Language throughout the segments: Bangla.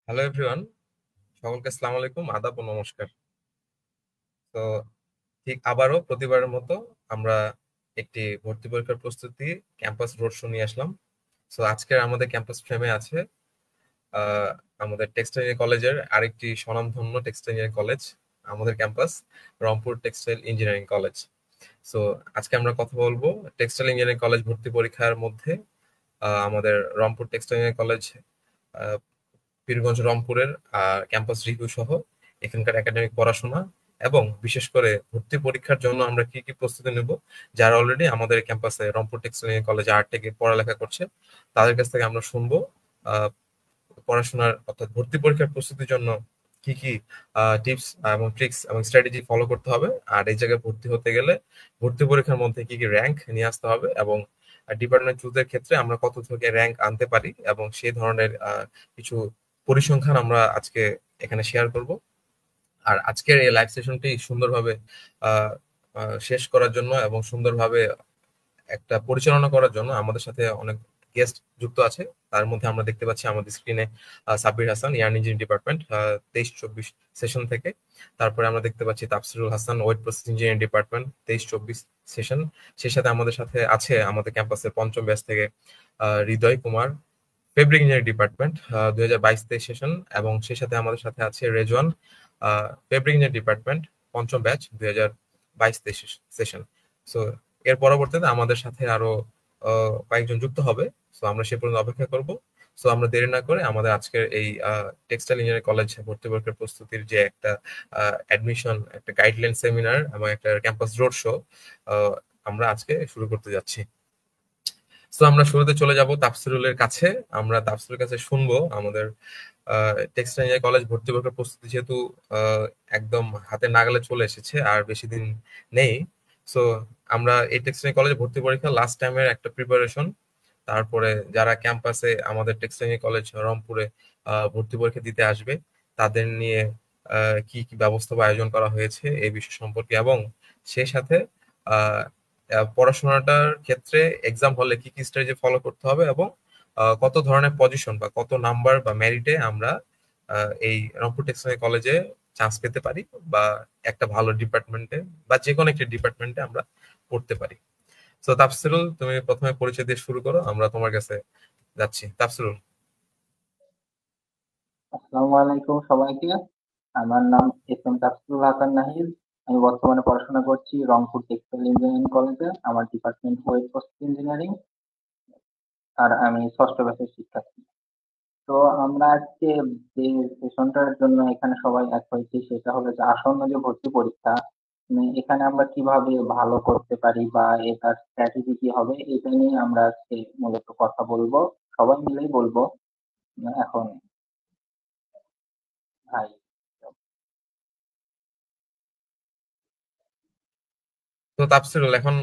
হ্যালো এভরিওয়ান, সকলকে আসসালামু আলাইকুম, আদাব ও নমস্কার। তো ঠিক আবারও প্রতিবারের মতো আমরা একটি ভর্তি পরীক্ষার প্রস্তুতি ক্যাম্পাস রোড শো নিয়ে আসলাম। তো আজকের আমাদের ক্যাম্পাস ফ্রেমে আছে আহ, আমাদের টেক্সটাইল ইঞ্জিনিয়ারিং কলেজের আরেকটি স্বনামধন্য টেক্সটাইল ইঞ্জিনিয়ারিং কলেজ, আমাদের campus Rangpur textile engineering college. So আজকে আমরা কথা বলবো টেক্সটাইল ইঞ্জিনিয়ারিং কলেজ ভর্তি পরীক্ষার মধ্যে আমাদের Rangpur textile engineering college, Pirganj রংপুরের ক্যাম্পাস রিভিউ সহ এখানকার একাডেমিক পড়াশোনা এবং বিশেষ করে ভর্তি পরীক্ষার জন্য আমরা কি কি প্রস্তুতি নেব, যারা অলরেডি আমাদের ক্যাম্পাসে রংপুর টেক্সটাইল কলেজে আর্ট থেকে পড়ালেখা করছে তাদের কাছ থেকে আমরা শুনবো আহ, পড়াশোনার অর্থাৎ ভর্তি পরীক্ষার প্রস্তুতির জন্য কি কি টিপস এবং ট্রিক্স এবং স্ট্র্যাটেজি ফলো করতে হবে, আর এই জায়গায় ভর্তি হতে গেলে ভর্তি পরীক্ষার মধ্যে কি কি র্যাঙ্ক নিয়ে আসতে হবে, এবং ডিপার্টমেন্ট চুজের ক্ষেত্রে আমরা কত থেকে র্যাঙ্ক আনতে পারি, এবং সেই ধরনের কিছু পরিসংখ্যান আমরা আজকে এখানে শেয়ার করব। আর আজকের এই লাইভ সেশনটি সুন্দরভাবে আহ, শেষ করার জন্য এবং সুন্দরভাবে একটা পরিচালনা করার জন্য আমাদের সাথে অনেক গেস্ট যুক্ত আছে। তার মধ্যে আমরা দেখতে পাচ্ছি আমাদের স্ক্রিনে Sabbir Hasan, yarn engineering department 23-24 session থেকে। তারপরে আমরা দেখতে পাচ্ছি Tafsirul Hasan, wet process engineering department 23-24 session. সেই সাথে আমাদের সাথে আছে আমাদের ক্যাম্পাসের পঞ্চম ব্যাচ থেকে Hridoy Kumar, fabric engineering department 2022-23 session. এবং সেই সাথে আমাদের সাথে আছে রেজওয়ান, ফেব্রিক ইঞ্জিনিয়ারিং ডিপার্টমেন্ট পঞ্চম ব্যাচ 2022-23 সেশন। সো এর পরবর্তীতে আমাদের সাথে আরো কয়েকজন যুক্ত হবে। সো আমরা সে পর্যন্ত অপেক্ষা করব। সো আমরা দেরি না করে আমাদের আজকের এই টেক্সটাইল ইঞ্জিনিয়ারিং কলেজ ভর্তি পরীক্ষার প্রস্তুতির যে একটা অ্যাডমিশন, একটা গাইডলাইন সেমিনার এবং একটা ক্যাম্পাস রোড শো আমরা আজকে শুরু করতে যাচ্ছি। তো আমরা শুরুতে চলে যাব তাফসিরুলের কাছে। আমরা তাফসিরুলের কাছে শুনবো আমাদের টেক্সটাইল ইঞ্জিনিয়ারিং কলেজ ভর্তি পরীক্ষার প্রস্তুতি যেহেতু আহ, একদম হাতে নাগালে চলে এসেছে, আর বেশি দিন নেই। সো আমরা এই টেক্সটাইল কলেজ ভর্তি পরীক্ষা লাস্ট টাইমের একটা প্রিপারেশন, তারপরে যারা ক্যাম্পাসে আমাদের টেক্সটাইল কলেজ রংপুরে ভর্তি পরীক্ষা দিতে আসবে তাদের নিয়ে কি কি ব্যবস্থা বা আয়োজন করা হয়েছে এই বিষয় সম্পর্কে, এবং সেই সাথে আহ, পড়াশোনাটার ক্ষেত্রে এক্সাম হলে কি কি স্ট্র্যাটেজি ফলো করতে হবে, এবং কত ধরনের পজিশন বা কত নাম্বার বা মেরিটে আমরা এই রংপুর টেক্সটাইল কলেজে চান্স পেতে পারি, বা একটা ভালো ডিপার্টমেন্টে বা যে কোনো একটা ডিপার্টমেন্টে আমরা পড়তে পারি। তো তাফসিরুল, তুমি প্রথমে পরিচয় দিয়ে শুরু করো, আমরা তোমার কাছে যাচ্ছি। তাফসিরুল। আসসালামু আলাইকুম সবাইকে। আমার নাম এস এম তাফসিরুল হাসান নাহিদ। আমি বর্তমানে পড়াশোনা করছি রংপুর টেক্সটাইল ইঞ্জিনিয়ারিং কলেজে। আমার ডিপার্টমেন্ট ওয়েট প্রসেস ইঞ্জিনিয়ারিং, আর আমি ষষ্ঠ বর্ষের শিক্ষার্থী। তো আমরা আজকে যে সেশনটার জন্য এখানে সবাই এক হয়েছি সেটা হলো যে আসন্ন যে ভর্তি পরীক্ষা, এখানে আমরা কিভাবে ভালো করতে পারি বা এটার স্ট্র্যাটেজি কি হবে এটা নিয়ে আমরা আজকে মূলত কথা বলবো, সবাই মিলেই বলবো। এখন ভাই, তো তাফসিরুল, এখন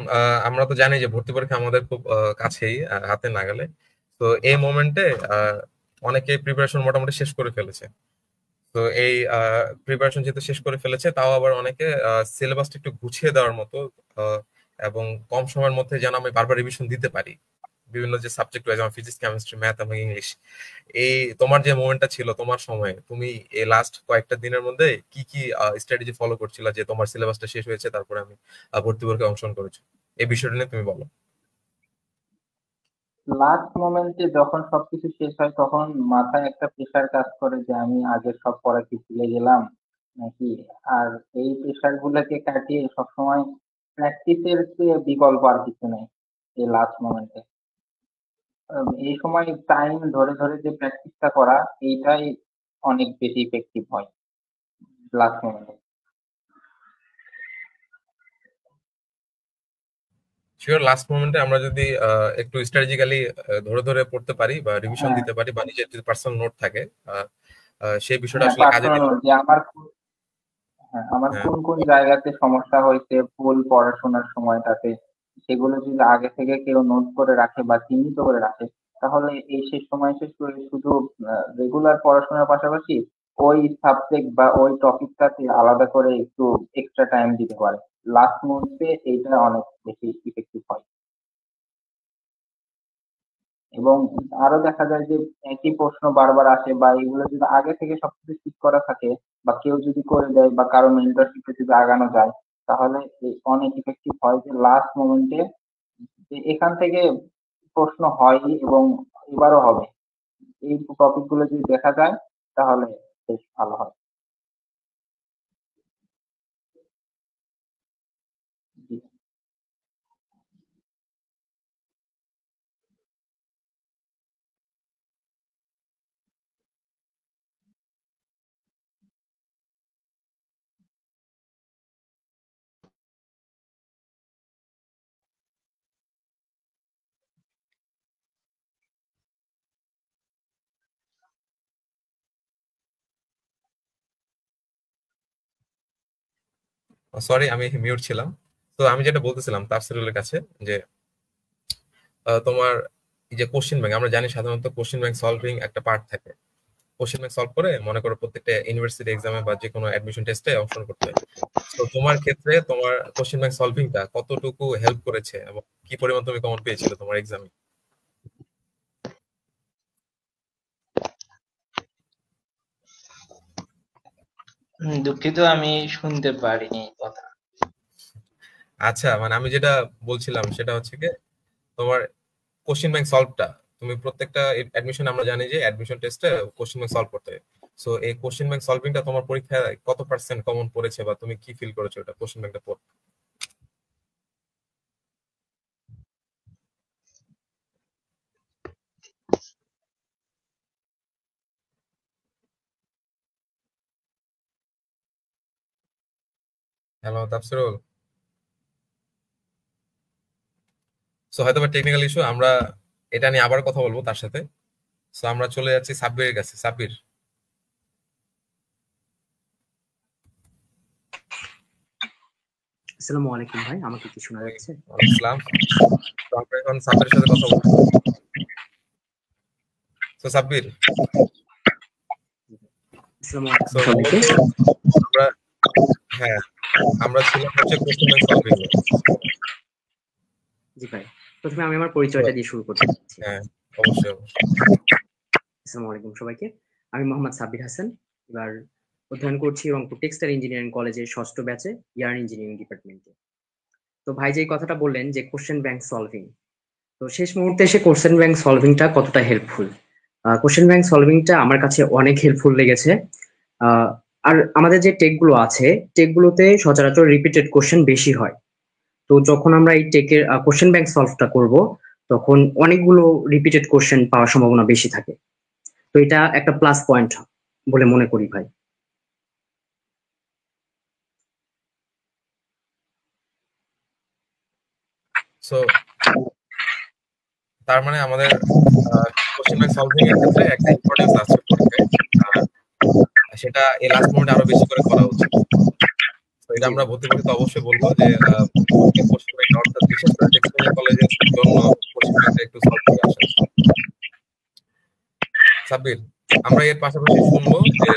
আমরা তো জানি যে ভর্তি পরীক্ষা আমাদের খুব কাছেই, হাতে নাগালে। তো এই মোমেন্টে অনেকে প্রিপারেশন মোটামুটি শেষ করে ফেলেছে। তো এই প্রিপারেশন যেহেতু শেষ করে ফেলেছে, তাও আবার অনেকে সিলেবাসটা একটু গুছিয়ে দেওয়ার মতো, আহ, এবং কম সময়ের মধ্যে যেন আমি বারবার রিভিশন দিতে পারি বিভিন্ন যে সাবজেক্ট রয়েছে, যেমন ফিজিক্স, কেমিস্ট্রি, ম্যাথ এবং ইংলিশ। এই তোমার যে মোমেন্টটা ছিল তোমার সময়, তুমি এই লাস্ট কয়েকটা দিনের মধ্যে কি কি স্ট্র্যাটেজি ফলো করছিলা যে তোমার সিলেবাসটা শেষ হয়েছে, তারপরে আমি ভর্তি পরীক্ষায় অংশগ্রহণ করেছি, এই বিষয়টা নিয়ে তুমি বলো। লাস্ট মোমেন্টে যখন সবকিছু শেষ হয় তখন মাথায় একটা প্রেশার কাজ করে যে আমি আগের সব পড়া কি ভুলে গেলাম নাকি। আর এই প্রেশার গুলোকে কাটিয়ে সবসময় প্র্যাকটিসের চেয়ে বিকল্প আর কিছু নেই এই লাস্ট মোমেন্টে। এই সময় টাইম ধরে ধরে যে প্র্যাকটিসটা করা, এইটাই অনেক বেশি ইফেক্টিভ হয় লাস্ট মোমেন্টে। শিওর, লাস্ট মোমেন্টে আমরা যদি একটু স্ট্র্যাটেজিক্যালি ধরে ধরে পড়তে পারি বা রিভিশন হ্যাঁ, দিতে পারি, বা নিজের যদি পার্সোনাল নোট থাকে, আহ, সেই বিষয়টা হ্যাঁ আসলে কাজে পার্সোনাল দিবে। যে আমার, হ্যাঁ, আমার হ্যাঁ, কোন কোন জায়গাতে সমস্যা হয়েছে ভুল পড়াশোনার সময়টাতে, সেগুলো যদি আগে থেকে কেউ নোট করে রাখে বা চিহ্নিত করে রাখে, তাহলে এই শেষ সময় শেষ করে শুধু রেগুলার পড়াশোনার পাশাপাশি ওই সাবজেক্ট বা ওই টপিকটাতে আলাদা করে একটু এক্সট্রা টাইম দিতে পারে। লাস্ট মুহূর্তে এইটা অনেক বেশি ইফেক্টিভ হয়। এবং আরো দেখা যায় যে একই প্রশ্ন বারবার আসে, বা এগুলো যদি আগে থেকে সবকিছু ঠিক করা থাকে বা কেউ যদি করে দেয় বা কারো মেন্টরশিপে যদি আগানো যায়, তাহলে অনেক ইফেক্টিভ হয় যে লাস্ট মোমেন্টে যে এখান থেকে প্রশ্ন হয় এবং এবারও হবে, এই টপিক গুলো যদি দেখা যায় তাহলে বেশ ভালো হয়। জি। সরি, আমি মিউট ছিলাম। তো আমি যেটা বলতেছিলাম তাফসিরুলের কাছে যে তোমার এই যে কোশ্চেন ব্যাংক, আমরা জানি সাধারণত কোশ্চেন ব্যাংক সলভিং একটা পার্ট থাকে। কোশ্চেন ব্যাংক সলভ করে মনে করো প্রত্যেকটা ইউনিভার্সিটি এক্সামে বা যে কোনো অ্যাডমিশন টেস্টে অংশগ্রহণ করতে হয়। তো তোমার ক্ষেত্রে তোমার কোশ্চেন ব্যাংক সলভিংটা কতটুকু হেল্প করেছে এবং কি পরিমাণ তুমি কমন পেয়েছিলে তোমার এক্সামে? দুঃখিত, আমি শুনতে পারিনি এই কথা। আচ্ছা, মানে আমি যেটা বলছিলাম সেটা হচ্ছে কি, তোমার কোশ্চেন ব্যাংক সলভটা তুমি প্রত্যেকটা অ্যাডমিশন, আমরা জানি যে অ্যাডমিশন টেস্টে কোশ্চেন ব্যাংক সলভ করতে হয়। সো এই কোশ্চেন ব্যাংক সলভিংটা তোমার পরীক্ষায় কত পার্সেন্ট কমন পড়েছে বা তুমি কি ফিল করেছো এটা কোশ্চেন ব্যাংকটা পড়ে? হ্যালো তাফসিরুল। সো হয়তো বা টেকনিক্যাল ইস্যু, আমরা এটা নিয়ে আবার কথা বলবো তার সাথে। সো আমরা চলে যাচ্ছি সাব্বিরের কাছে। সাব্বির। আসসালামু আলাইকুম ভাই, আমাকে কি শোনা যাচ্ছে? ওয়ালাইকুম আসসালাম। তো আমরা এখন সাব্বিরের সাথে কথা বলবো। তো সাব্বির, আসসালামু আলাইকুম সো সবাইকে। আমরা, হ্যাঁ, আমরা ছিলাম হচ্ছে কোশ্চেন ব্যাংক সলভিং এ। জি ভাই, প্রথমে আমি আমার তো পরিচয়টা দিয়ে শুরু করতে চাচ্ছি। হ্যাঁ, অবশ্যই অবশ্যই। আসসালামু আলাইকুম সবাইকে। আমি মোহাম্মদ সাব্বির হাসান। এবার অধ্যয়ন করছি রংপুর টেক্সটাইল ইঞ্জিনিয়ারিং কলেজের ষষ্ঠ ব্যাচে ইয়ার্ন ইঞ্জিনিয়ারিং ডিপার্টমেন্টে। তো ভাই যে কথাটা বললেন যে কোশ্চেন ব্যাংক সলভিং, তো শেষ মুহূর্তে এসে কোশ্চেন ব্যাংক সলভিংটা কতটা হেল্পফুল? কোশ্চেন ব্যাংক সলভিংটা আমার কাছে অনেক হেল্পফুল লেগেছে। আহ, আর আমাদের যে টেকগুলো আছে, টেকগুলোতে সচরাচর রিপিটেড কোশ্চেন বেশি হয়। তো যখন আমরা এই টেকের কোশ্চেন ব্যাংক সলভটা করব, তখন অনেকগুলো রিপিটেড কোশ্চেন পাওয়ার সম্ভাবনা বেশি থাকে। তো এটা একটা প্লাস পয়েন্ট বলে মনে করি ভাই। সো তার মানে আমাদের কোশ্চেন ব্যাংক সলভিং এর ক্ষেত্রে একটা ইম্পর্টেন্স আছে পরীক্ষায়, আর সেটা এই লাস্ট মোমেন্টে আরো বেশি করে করা উচিত। তো এটা জি আমরা ভর্তি পরীক্ষাতে অবশ্যই বলবো যে কোশ্চেন ব্যাংক, অর্থাৎ বিশেষ করে টেক্সটাইল কলেজের জন্য কোশ্চেন ব্যাংকটা একটু সলভ করে আসেন। সাব্বির, আমরা এর পাশাপাশি শুনবো যে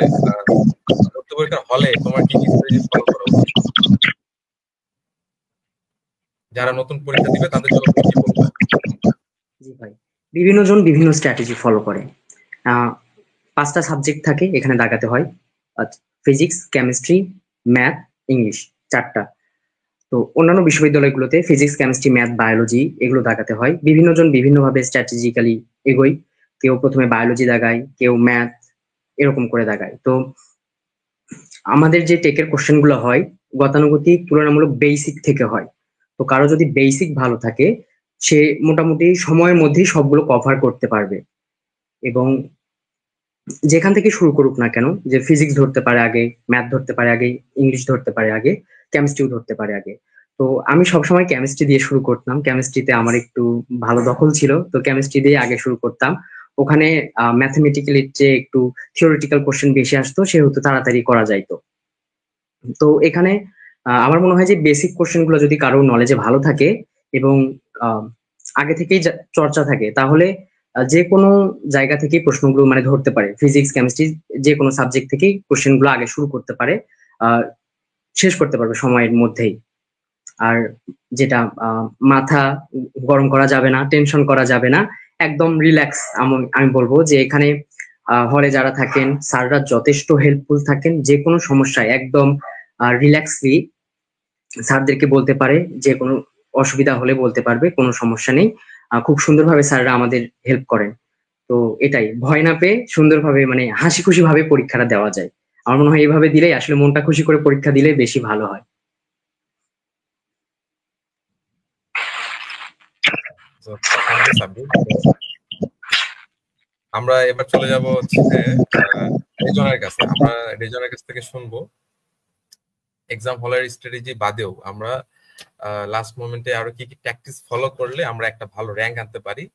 ভর্তি পরীক্ষার হলে তোমার কি কি স্ট্র্যাটেজি ফলো করা উচিত, যারা নতুন পরীক্ষা দিবে তাদের জন্য তুমি কি বলবে? জি ভাই, বিভিন্ন জন বিভিন্ন স্ট্র্যাটেজি ফলো করে। আহ, 5টা সাবজেক্ট থাকে এখানে দাগাতে হয়: ফিজিক্স, কেমিস্ট্রি, ম্যাথ, ইংলিশ, 4টা। তো অন্যান্য বিশ্ববিদ্যালয়গুলোতে ফিজিক্স, কেমিস্ট্রি, ম্যাথ, বায়োলজি এগুলো দাগাতে হয়। বিভিন্ন জন বিভিন্নভাবে স্ট্র্যাটেজিক্যালি এগোয়। কেউ প্রথমে বায়োলজি দাগায়, কেউ ম্যাথ, এরকম করে দাগায়। তো আমাদের যে টেকের কোশ্চেন গুলো হয়, গতানুগতিক তুলনামূলক বেসিক থেকে হয়। তো কারো যদি বেসিক ভালো থাকে, সে মোটামুটি সময়ের মধ্যেই সবগুলো কভার করতে পারবে। এবং যেখান থেকে শুরু করুক না কেন, যে ফিজিক্স ধরতে পারে আগে, ম্যাথ ধরতে পারে আগে, ইংলিশ ধরতে পারে আগে, কেমিস্ট্রিও ধরতে পারে আগে। তো আমি সবসময় কেমিস্ট্রি দিয়ে শুরু করতাম। কেমিস্ট্রিতে আমার একটু ভালো দখল ছিল, তো কেমিস্ট্রি দিয়ে আগে শুরু করতাম। ওখানে ম্যাথমেটিক্যালি যে একটু থিওরিটিক্যাল কোশ্চেন বেশি আসতো, সেহেতু তাড়াতাড়ি করা যাইতো। তো এখানে আমার মনে হয় যে বেসিক কোশ্চেন গুলো যদি কারোর নলেজে ভালো থাকে এবং আহ, আগে থেকেই চর্চা থাকে, তাহলে যে কোনো জায়গা থেকেই প্রশ্নগুলো মানে ধরতে পারে। ফিজিক্স, কেমিস্ট্রি যে কোনো সাবজেক্ট থেকেই কোশ্চেন গুলো আগে শুরু করতে পারে, আহ, শেষ করতে পারবে সময়ের মধ্যেই। আর যেটা মাথা গরম করা যাবে না, টেনশন করা যাবে না, একদম রিল্যাক্স। আমি বলবো যে এখানে হলে যারা থাকেন স্যাররা যথেষ্ট হেল্পফুল থাকেন, যে কোনো সমস্যায় একদম রিল্যাক্সলি স্যারদেরকে বলতে পারে, যে কোনো অসুবিধা হলে বলতে পারবে, কোনো সমস্যা নেই। খুব সুন্দরভাবে স্যাররা আমাদের হেল্প করেন। তো এটাই, ভয় না পেয়ে সুন্দরভাবে মানে হাসি খুশি ভাবে পরীক্ষাটা দেওয়া যায়। আমার মনে হয় এইভাবে দিলেই আসলে মনটা খুশি করে পরীক্ষা দিলে বেশি ভালো হয়। তো থ্যাংক ইউ সাব্বির। আমরা এবার চলে যাব হচ্ছে রেজনের কাছে। আমরা রেজনের কাছ থেকে শুনবো এক্সাম হলের স্ট্র্যাটেজি বাদেও আমরা লাস্ট মোমেন্টে আরো কি কি ট্যাকটিক্স ফলো করলে আমরা একটা ভালো র্যাঙ্ক আনতে পারি।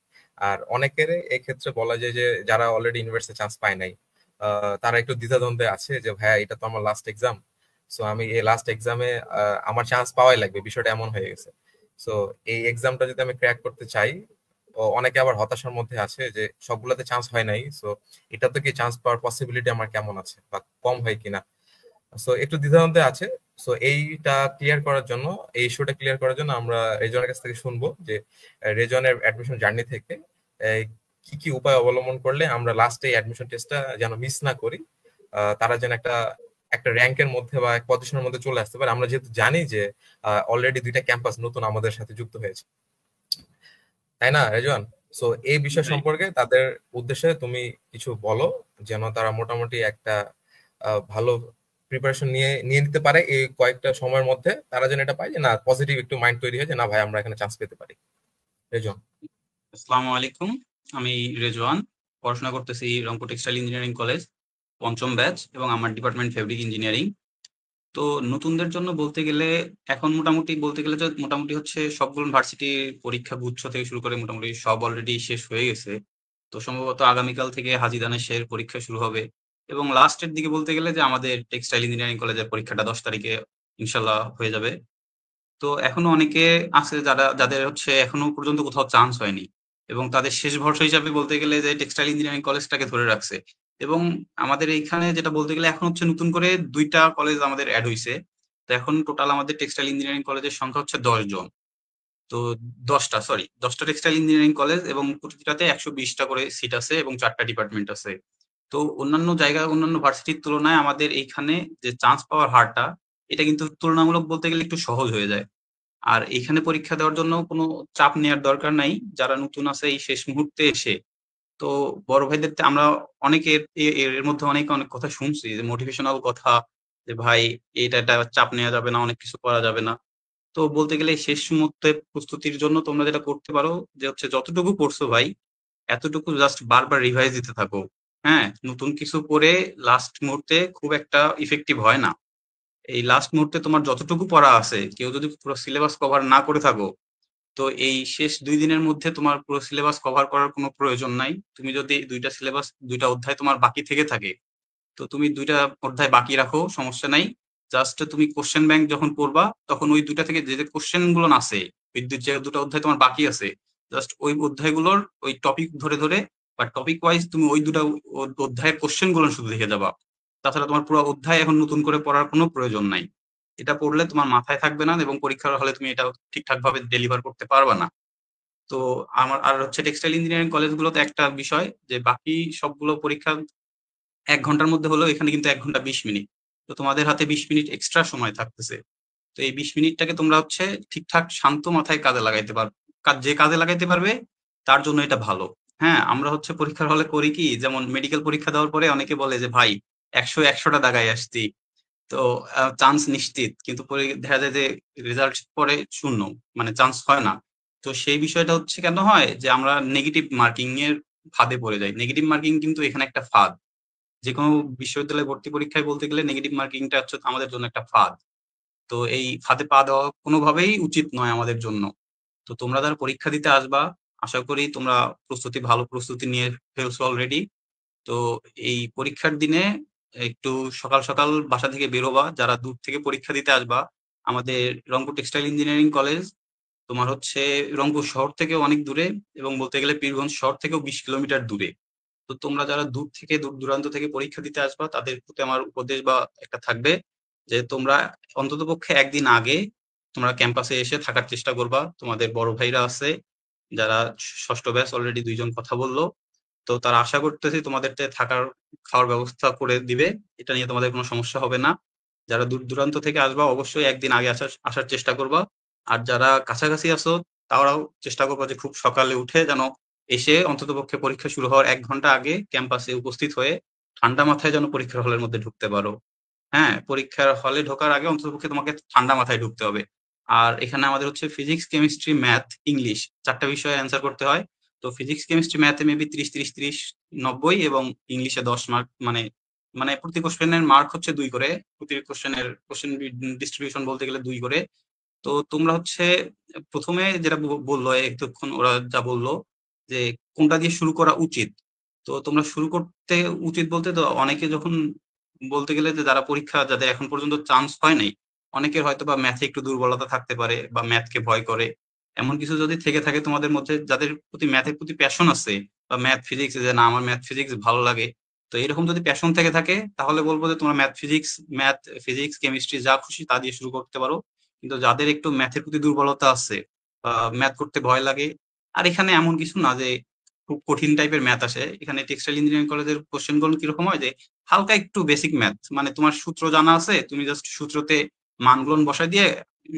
আর অনেকের এই ক্ষেত্রে বলা যায় যে যারা অলরেডি ইউনিভার্সিটি চান্স পায় নাই, তারা একটু দ্বিধাদ্বন্দ্বে আছে যে ভাইয়া এটা তো আমার লাস্ট এক্সাম, সো আমি এই লাস্ট এক্সামে আমার চান্স পাওয়াই লাগবে, বিষয়টা এমন হয়ে গেছে। সো এই এক্সামটা যদি আমি ক্র্যাক করতে চাই, অনেকে আবার হতাশার মধ্যে আছে যে সবগুলোতে চান্স হয় নাই, সো এটাতে কি চান্স পাওয়ার পসিবিলিটি আমার কেমন আছে বা কম হয় কিনা, সো একটু দ্বিধাদ্বন্দ্বে আছে। সো এইটা ক্লিয়ার করার জন্য, এই ইস্যুটা ক্লিয়ার করার জন্য আমরা রেজনের কাছ থেকে শুনবো যে রেজনের অ্যাডমিশন জার্নি থেকে কি কি উপায় অবলম্বন করলে আমরা লাস্টে অ্যাডমিশন টেস্টটা যেন মিস না করি, তারা যেন একটা একটা র্যাঙ্কের মধ্যে বা এক পজিশনের মধ্যে চলে আসতে পারে। আমরা যেহেতু জানি যে অলরেডি 2টা ক্যাম্পাস নতুন আমাদের সাথে যুক্ত হয়েছে, তাই না রেজওয়ান? সো এই বিষয় সম্পর্কে তাদের উদ্দেশ্যে তুমি কিছু বলো, যেন তারা মোটামুটি একটা ভালো প্রিপারেশন নিয়ে নিতে পারে এই কয়েকটা সময়ের মধ্যে, তারা যেন এটা পায় যে না, পজিটিভ একটু মাইন্ড তৈরি হয় যে না ভাই আমরা এখানে চান্স পেতে পারি। রেজওয়ান। আসসালামু আলাইকুম, আমি রেজওয়ান, পড়াশোনা করতেছি রংপুর টেক্সটাইল ইঞ্জিনিয়ারিং কলেজ, 5ম ব্যাচ, এবং আমার ডিপার্টমেন্ট ফেব্রিক ইঞ্জিনিয়ারিং। তো নতুনদের জন্য বলতে গেলে এখন মোটামুটি হচ্ছে সবগুলো ভার্সিটির পরীক্ষা গুচ্ছ থেকে শুরু করে মোটামুটি সব অলরেডি শেষ হয়ে গেছে। তো সম্ভবত আগামীকাল থেকে হাজি দানেশের পরীক্ষা শুরু হবে, এবং লাস্টের দিকে বলতে গেলে যে আমাদের টেক্সটাইল ইঞ্জিনিয়ারিং কলেজের পরীক্ষাটা 10 তারিখে ইনশাল্লাহ হয়ে যাবে। তো এখনো অনেকে আছে যাদের হচ্ছে এখনো পর্যন্ত কোথাও চান্স হয়নি, এবং তাদের শেষ ভরসা হিসাবে বলতে গেলে যে টেক্সটাইল ইঞ্জিনিয়ারিং কলেজটাকে ধরে রাখছে। এবং আমাদের এইখানে যেটা বলতে গেলে এখন হচ্ছে নতুন করে 2টা কলেজ আমাদের অ্যাড হইছে। তো এখন টোটাল আমাদের টেক্সটাইল ইঞ্জিনিয়ারিং কলেজের সংখ্যা হচ্ছে 10 জন। তো 10টা টেক্সটাইল ইঞ্জিনিয়ারিং কলেজ, এবং প্রতিটাতে 120টা করে সিট আছে এবং 4টা ডিপার্টমেন্ট আছে। তো অন্যান্য ভার্সিটির তুলনায় আমাদের এইখানে যে চান্স পাওয়ার হারটা, এটা কিন্তু তুলনামূলক বলতে গেলে একটু সহজ হয়ে যায়। আর এখানে পরীক্ষা দেওয়ার জন্য কোনো চাপ নেওয়ার দরকার নাই। যারা নতুন আছে এই শেষ মুহূর্তে এসে, তো বড় ভাইদের আমরা অনেকে এর মধ্যে অনেক কথা শুনছি, যে মোটিভেশনাল কথা, যে ভাই এটা চাপ নেওয়া যাবে না, অনেক কিছু করা যাবে না। তো বলতে গেলে শেষ মুহূর্তে প্রস্তুতির জন্য তোমরা যেটা করতে পারো যে হচ্ছে যতটুকু পড়ছো ভাই, এতটুকু জাস্ট বারবার রিভাইজ দিতে থাকো। হ্যাঁ, নতুন কিছু পড়ে লাস্ট মুহূর্তে খুব একটা ইফেক্টিভ হয় না। এই লাস্ট মুহূর্তে তোমার যতটুকু পড়া আছে, কেউ যদি পুরো সিলেবাস কভার না করে থাকো, তো এই শেষ 2 দিনের মধ্যে তোমার পুরো সিলেবাস কভার করার কোনো প্রয়োজন নাই। তুমি যদি 2টা অধ্যায় তোমার বাকি থেকে থাকে, তো তুমি 2টা অধ্যায় বাকি রাখো, সমস্যা নাই। জাস্ট তুমি কোশ্চেন ব্যাংক যখন পড়বা, তখন ওই 2টা থেকে যে কোশ্চেন গুলো আছে, ওই যে 2টা অধ্যায় তোমার বাকি আছে, জাস্ট ওই অধ্যায়গুলোর ওই টপিক ধরে ধরে বা টপিক ওয়াইজ তুমি ওই 2টা অধ্যায়ের কোশ্চেন গুলো শুধু দেখে যাবা। তাছাড়া তোমার পুরো অধ্যায় এখন নতুন করে পড়ার কোনো প্রয়োজন নাই। এটা পড়লে তোমার মাথায় থাকবে না, এবং পরীক্ষার হলে তুমি এটা ঠিকঠাক ভাবে ডেলিভার করতে পারবা না। তো আমার আর হচ্ছে টেক্সটাইল ইঞ্জিনিয়ারিং কলেজগুলোতে একটা বিষয়, যে বাকি সবগুলো পরীক্ষা 1 ঘন্টার মধ্যে হলেও এখানে কিন্তু 1 ঘন্টা 20 মিনিট। তো তোমাদের হাতে 20 মিনিট এক্সট্রা সময় থাকতেছে। তো এই 20 মিনিটটাকে তোমরা হচ্ছে ঠিকঠাক শান্ত মাথায় কাজে লাগাইতে পারবে। যে কাজে লাগাইতে পারবে তার জন্য এটা ভালো। হ্যাঁ, আমরা হচ্ছে পরীক্ষার হলে করি কি, যেমন মেডিকেল পরীক্ষা দেওয়ার পরে অনেকে বলে যে ভাই 100টা দাগাই আসছি, তো চান্স নিশ্চিত, কিন্তু পরে দেখা যায় যে রেজাল্ট পরে শূন্য, মানে চান্স হয় না। তো সেই বিষয়টা হচ্ছে কেন হয়, যে আমরা নেগেটিভ মার্কিং এর ফাঁদে পড়ে যাই। নেগেটিভ মার্কিং কিন্তু এখানে একটা ফাঁদ। যে কোনো বিশ্ববিদ্যালয়ে ভর্তি পরীক্ষায় বলতে গেলে নেগেটিভ মার্কিংটা হচ্ছে আমাদের জন্য একটা ফাঁদ। তো এই ফাঁদে পা দেওয়া কোনোভাবেই উচিত নয় আমাদের জন্য। তো তোমরা যারা পরীক্ষা দিতে আসবা, আশা করি তোমরা ভালো প্রস্তুতি নিয়ে ফেলছো অলরেডি। তো এই পরীক্ষার দিনে একটু সকাল সকাল বাসা থেকে বেরোবা, যারা দূর থেকে পরীক্ষা দিতে আসবা। আমাদের রংপুর টেক্সটাইল ইঞ্জিনিয়ারিং কলেজ তোমার হচ্ছে রংপুর শহর থেকে অনেক দূরে, এবং বলতে গেলে পীরগঞ্জ শহর থেকেও 20 কিলোমিটার দূরে। তো তোমরা যারা দূর দূরান্ত থেকে পরীক্ষা দিতে আসবা, তাদের প্রতি আমার উপদেশ বা একটা থাকবে, যে তোমরা অন্ততপক্ষে 1 দিন আগে তোমরা ক্যাম্পাসে এসে থাকার চেষ্টা করবা। তোমাদের বড় ভাইরা আছে, যারা ষষ্ঠ ব্যাচ অলরেডি 2 জন কথা বললো। তো তারা আশা করতেছি তোমাদেরকে থাকার খাওয়ার ব্যবস্থা করে দিবে, এটা নিয়ে তোমাদের কোনো সমস্যা হবে না। যারা দূর দূরান্ত থেকে আসবা অবশ্যই একদিন আগে আসার চেষ্টা করবা। আর যারা কাছাকাছি আছো তারাও চেষ্টা করবা যে খুব সকালে উঠে যেন এসে অন্ততপক্ষে পরীক্ষা শুরু হওয়ার 1 ঘন্টা আগে ক্যাম্পাসে উপস্থিত হয়ে ঠান্ডা মাথায় যেন পরীক্ষার হলের মধ্যে ঢুকতে পারো। হ্যাঁ, পরীক্ষার হলে ঢোকার আগে অন্ততপক্ষে তোমাকে ঠান্ডা মাথায় ঢুকতে হবে। আর এখানে আমাদের হচ্ছে ফিজিক্স, কেমিস্ট্রি, ম্যাথ, ইংলিশ 4টা বিষয়ে অ্যান্সার করতে হয়। তো ফিজিক্স, কেমিস্ট্রি, ম্যাথে মেবি 30, 30, 30, 90 এবং ইংলিশে 10 মার্ক, মানে মানে প্রতি কোশ্চেনের মার্ক হচ্ছে 2 করে। প্রতি কোশ্চেনের কোশ্চেন ডিস্ট্রিবিউশন বলতে গেলে 2 করে। তো তোমরা হচ্ছে প্রথমে যেটা বললো এতক্ষণ ওরা যা বললো যে কোনটা দিয়ে শুরু করা উচিত। তো তোমরা শুরু করতে উচিত বলতে তো অনেকে যখন বলতে গেলে যে যারা পরীক্ষা যাদের এখন পর্যন্ত চান্স হয় নাই, অনেকের হয়তো বা ম্যাথে একটু দুর্বলতা থাকতে পারে বা ম্যাথকে ভয় করে। এমন কিছু যদি থেকে থাকে তোমাদের মধ্যে যাদের প্রতি ম্যাথের প্রতি প্যাশন আছে বা ম্যাথ ফিজিক্স যে না আমার ম্যাথ ফিজিক্স ভালো লাগে, তো এরকম যদি প্যাশন থেকে থাকে তাহলে বলবো যে তোমরা ম্যাথ ফিজিক্স কেমিস্ট্রি যা খুশি তা দিয়ে শুরু করতে পারো। কিন্তু যাদের একটু ম্যাথের প্রতি দুর্বলতা আছে বা ম্যাথ করতে ভয় লাগে, আর এখানে এমন কিছু না যে খুব কঠিন টাইপের ম্যাথ আসে। এখানে টেক্সটাইল ইঞ্জিনিয়ারিং কলেজের কোশ্চেন গুলো কিরকম হয় যে হালকা একটু বেসিক ম্যাথ, মানে তোমার সূত্র জানা আছে, তুমি জাস্ট সূত্রতে মানগুলো বসাই দিয়ে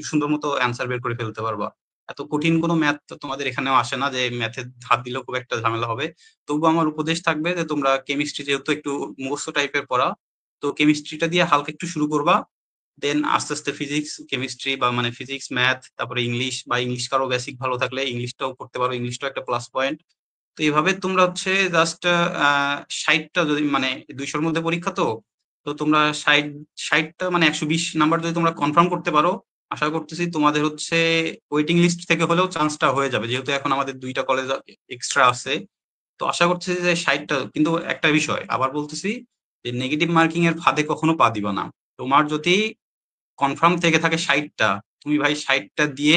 সুন্দর মতো অ্যান্সার বের করে ফেলতে পারবা। এত কঠিন কোনো ম্যাথ তো তোমাদের এখানেও আসে না যে ম্যাথে হাত দিলেও খুব একটা ঝামেলা হবে। তবু আমার উপদেশ থাকবে যে তোমরা কেমিস্ট্রি যেহেতু একটু মুখস্থ টাইপের পড়া, তো কেমিস্ট্রিটা দিয়ে হালকা একটু শুরু করবা। দেন আস্তে আস্তে ফিজিক্স, কেমিস্ট্রি বা মানে ফিজিক্স, ম্যাথ, তারপরে ইংলিশ, বা ইংলিশ কারো বেসিক ভালো থাকলে ইংলিশটাও করতে পারো, ইংলিশটাও একটা প্লাস পয়েন্ট। তো এইভাবে তোমরা হচ্ছে জাস্ট 60টা যদি মানে 200-র মধ্যে পরীক্ষা, তো তো তোমরা 60টা মানে 120 নাম্বার যদি তোমরা কনফার্ম করতে পারো, আশা করতেছি তোমাদের হচ্ছে ওয়েটিং লিস্ট থেকে হলেও চান্সটা হয়ে যাবে, যেহেতু এখন আমাদের 2টা কলেজ এক্সট্রা আছে। তো আশা করতেছি যে 60টা, কিন্তু একটা বিষয় আবার বলতেছি যে নেগেটিভ মার্কিং এর ফাঁদে কখনো পা দিবা না। তোমার যদি কনফার্ম থেকে থাকে 60টা, তুমি ভাই 60টা দিয়ে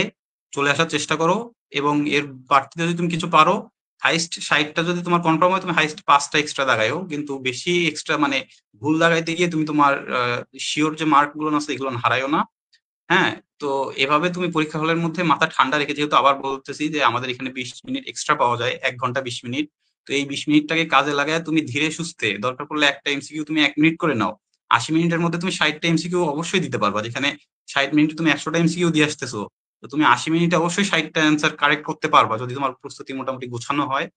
চলে আসার চেষ্টা করো। এবং এর বাড়তিতে যদি তুমি কিছু পারো, হাইস্ট 60টা যদি তোমার কনফার্ম হয়, তুমি হাইস্ট 5টা এক্সট্রা দাগাইও, কিন্তু বেশি এক্সট্রা মানে ভুল দাগাইতে গিয়ে তুমি তোমার শিওর যে মার্ক গুলো আছে এগুলো হারায়ও না। হ্যাঁ, তো এভাবে তুমি পরীক্ষা হলের মধ্যে মাথা ঠান্ডা রেখে, যেহেতু আবার বলতেছি যে আমাদের এখানে 20 মিনিট এক্সট্রা পাওয়া যায়, 1 ঘন্টা 20 মিনিট। তো এই 20 মিনিটটাকে কাজে লাগায় তুমি ধীরে সুস্থে দরকার পড়লে একটা এমসিকিউ তুমি 1 মিনিট করে নাও। 80 মিনিটের মধ্যে তুমি 60টা এমসিকিউ অবশ্যই দিতে পারবা, যেখানে 60 মিনিটে তুমি 100টা এমসিকিউ দিয়ে আসতেছো। তো তুমি 80 মিনিটে অবশ্যই 60টা অ্যান্সার কারেক্ট করতে পারবা যদি তোমার প্রস্তুতি মোটামুটি গোছানো হয়।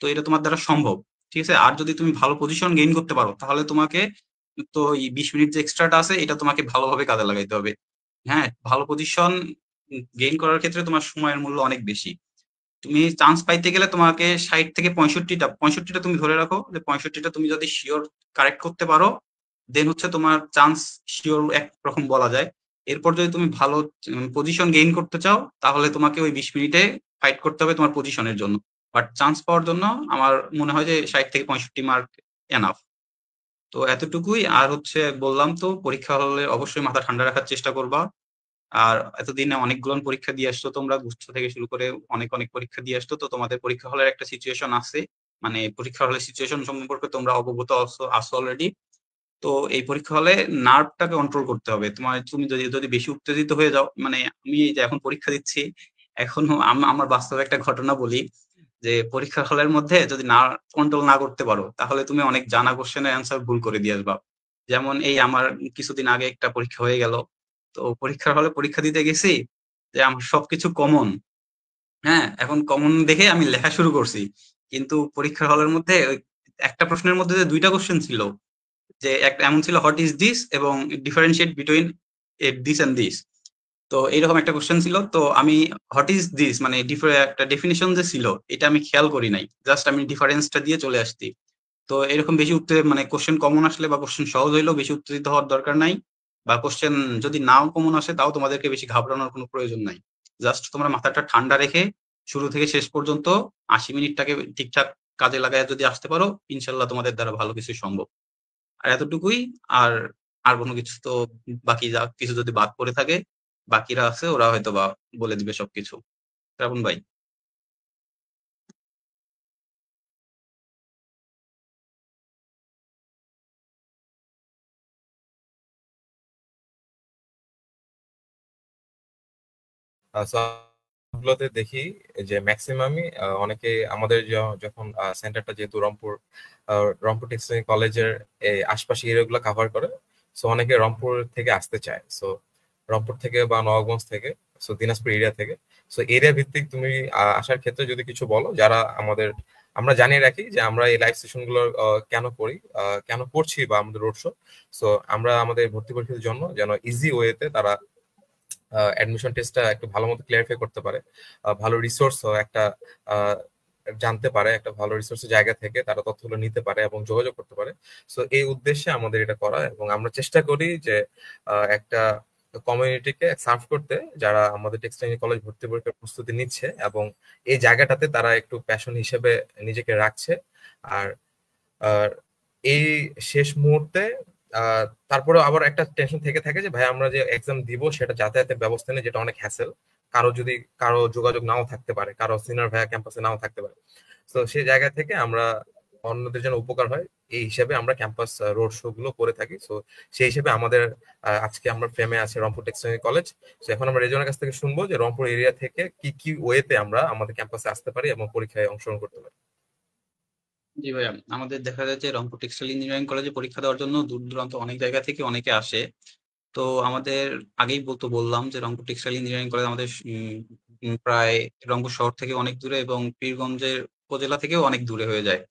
তো এটা তোমার দ্বারা সম্ভব। ঠিক আছে, আর যদি তুমি ভালো পজিশন গেইন করতে পারো তাহলে তোমাকে, তো এই 20 মিনিট যে এক্সট্রাটা আছে এটা তোমাকে ভালোভাবে কাজে লাগাইতে হবে। হ্যাঁ, ভালো পজিশন গেইন করার ক্ষেত্রে তোমার সময়ের মূল্য অনেক বেশি। তুমি চান্স পাইতে গেলে তোমাকে 60 থেকে 65টা তুমি ধরে রাখো যে 65টা তুমি যদি শিওর কারেক্ট করতে পারো, দেন হচ্ছে তোমার চান্স শিওর একরকম বলা যায়। এরপর যদি তুমি ভালো পজিশন গেইন করতে চাও তাহলে তোমাকে ওই 20 মিনিটে ফাইট করতে হবে তোমার পজিশনের জন্য। বাট চান্স পাওয়ার জন্য আমার মনে হয় যে 60 থেকে 65 মার্ক এনাফ। তো এতটুকুই। আর হচ্ছে বললাম তো পরীক্ষা হলে অবশ্যই মাথা ঠান্ডা রাখার চেষ্টা করবা। আর এতদিনে অনেকগুলো পরীক্ষা দিয়ে আসছো তোমরা, গুচ্ছ থেকে শুরু করে অনেক অনেক পরীক্ষা দিয়ে আসছো, তো তোমাদের পরীক্ষা হলের একটা সিচুয়েশন আছে, মানে পরীক্ষা হলের সিচুয়েশন সম্পর্কে তোমরা অবগত আছো অলরেডি। তো এই পরীক্ষা হলে নার্ভটাকে কন্ট্রোল করতে হবে তোমার। তুমি যদি যদি বেশি উত্তেজিত হয়ে যাও, মানে আমি এই যে এখন পরীক্ষা দিচ্ছি, এখনো আমার বাস্তবে একটা ঘটনা বলি যে পরীক্ষা হলের মধ্যে যদি না কন্ট্রোল না করতে পারো তাহলে তুমি অনেক জানা কোশ্চেনের অ্যান্সার ভুল করে দিয়ে আসবা। যেমন এই আমার কিছুদিন আগে একটা পরীক্ষা হয়ে গেল। তো পরীক্ষার হলে পরীক্ষা দিতে গেছি, যে আমার সবকিছু কমন। হ্যাঁ, এখন কমন দেখে আমি লেখা শুরু করছি, কিন্তু পরীক্ষার হলের মধ্যে ওই একটা প্রশ্নের মধ্যে যে 2টা কোশ্চেন ছিল, যে একটা এমন ছিল হোয়াট ইজ দিস এবং differentiate between this and this. তো এইরকম একটা কোশ্চেন ছিল, তো আমি হোয়াট ইজ দিস মানে একটা ডেফিনিশন যে ছিল এটা আমি খেয়াল করি নাই, জাস্ট আমি ডিফারেন্সটা দিয়ে চলে আসছি। তো এরকম বেশি মানে কোশ্চেন কমন আসলে বা কোশ্চেন সহজ হইলেও বেশি উত্তেজিত হওয়ার দরকার নাই, বা কোশ্চেন যদি নাও কমন আসে তাও তোমাদেরকে বেশি ঘাবড়ানোর কোনো প্রয়োজন নাই। জাস্ট তোমরা মাথাটা ঠান্ডা রেখে শুরু থেকে শেষ পর্যন্ত 80 মিনিটটাকে ঠিকঠাক কাজে লাগায় যদি আসতে পারো, ইনশাল্লাহ তোমাদের দ্বারা ভালো কিছু সম্ভব। আর এতটুকুই। আর আর কোনো কিছু তো বাকি যা কিছু যদি বাদ পড়ে থাকে, বাকিরা আছে ওরা হয়তো বা বলে দিবে সবকিছু। শ্রাবণ ভাই। আসসালামু ক্যাম্পাসগুলোতে দেখি যে ম্যাক্সিমামই অনেকে আমাদের যখন সেন্টারটা যেহেতু রংপুর টেক্সটাইল কলেজের এই আশপাশে এরিয়াগুলো কাভার করে, সো অনেকে রংপুর থেকে আসতে চায়। সো রংপুর থেকে বা নবাবগঞ্জ থেকে, সো দিনাজপুর এরিয়া থেকে। সো এরিয়া ভিত্তিক তুমি আসার ক্ষেত্রে যদি কিছু বলো, যারা আমরা জানিয়ে রাখি যে আমরা এই লাইভ সেশন গুলো কেন করি, কেন করছি, বা আমাদের রোড শো। সো আমরা আমাদের ভর্তি পরীক্ষার জন্য যেন ইজি ওয়েতে তারা অ্যাডমিশন টেস্টটা একটু ভালো মতো ক্লিয়ারিফাই করতে পারে, ভালো রিসোর্স একটা জানতে পারে, একটা ভালো রিসোর্সের জায়গা থেকে তারা তথ্যগুলো নিতে পারে এবং যোগাযোগ করতে পারে। সো এই উদ্দেশ্যে আমাদের এটা করা, এবং আমরা চেষ্টা করি যে একটা কমিউনিটিকে সার্ভ করতে, যারা আমাদের টেক্সটাইল কলেজ ভর্তি পরীক্ষার প্রস্তুতি নিচ্ছে এবং এই জায়গাটাতে তারা একটু প্যাশন হিসেবে নিজেকে রাখছে। আর এই শেষ মুহূর্তে তারপরে আবার একটা টেনশন থেকে থাকে যে ভাই আমরা যে এক্সাম দিব সেটা যাতায়াতের ব্যবস্থা নেই, যেটা অনেক হ্যাসেল। কারো যোগাযোগ নাও থাকতে পারে, কারো সিনিয়র ভাইয়া ক্যাম্পাসে নাও থাকতে পারে। তো সেই জায়গা থেকে আমরা অন্যদের জন্য উপকার হয় এই হিসেবে আমরা ক্যাম্পাস রোড শো গুলো করে থাকি। তো সেই হিসেবে আমাদের আজকে আমরা ফ্রেমে আছে রংপুর টেক্সটাইল কলেজ। তো এখন আমরা রেজনের কাছ থেকে শুনবো যে রংপুর এরিয়া থেকে কি কি ওয়েতে আমরা আমাদের ক্যাম্পাসে আসতে পারি এবং পরীক্ষায় অংশগ্রহণ করতে পারি। জি ভাইয়া, আমাদের দেখা যায় যে রংপুর টেক্সটাইল ইঞ্জিনিয়ারিং কলেজে পরীক্ষা দেওয়ার জন্য দূর দূরান্ত অনেক জায়গা থেকে অনেকে আসে। তো আমাদের আগেই বললাম যে রংপুর টেক্সটাইল ইঞ্জিনিয়ারিং কলেজ আমাদের প্রায় রংপুর শহর থেকে অনেক দূরে এবং পীরগঞ্জের উপজেলা থেকেও অনেক দূরে হয়ে যায়।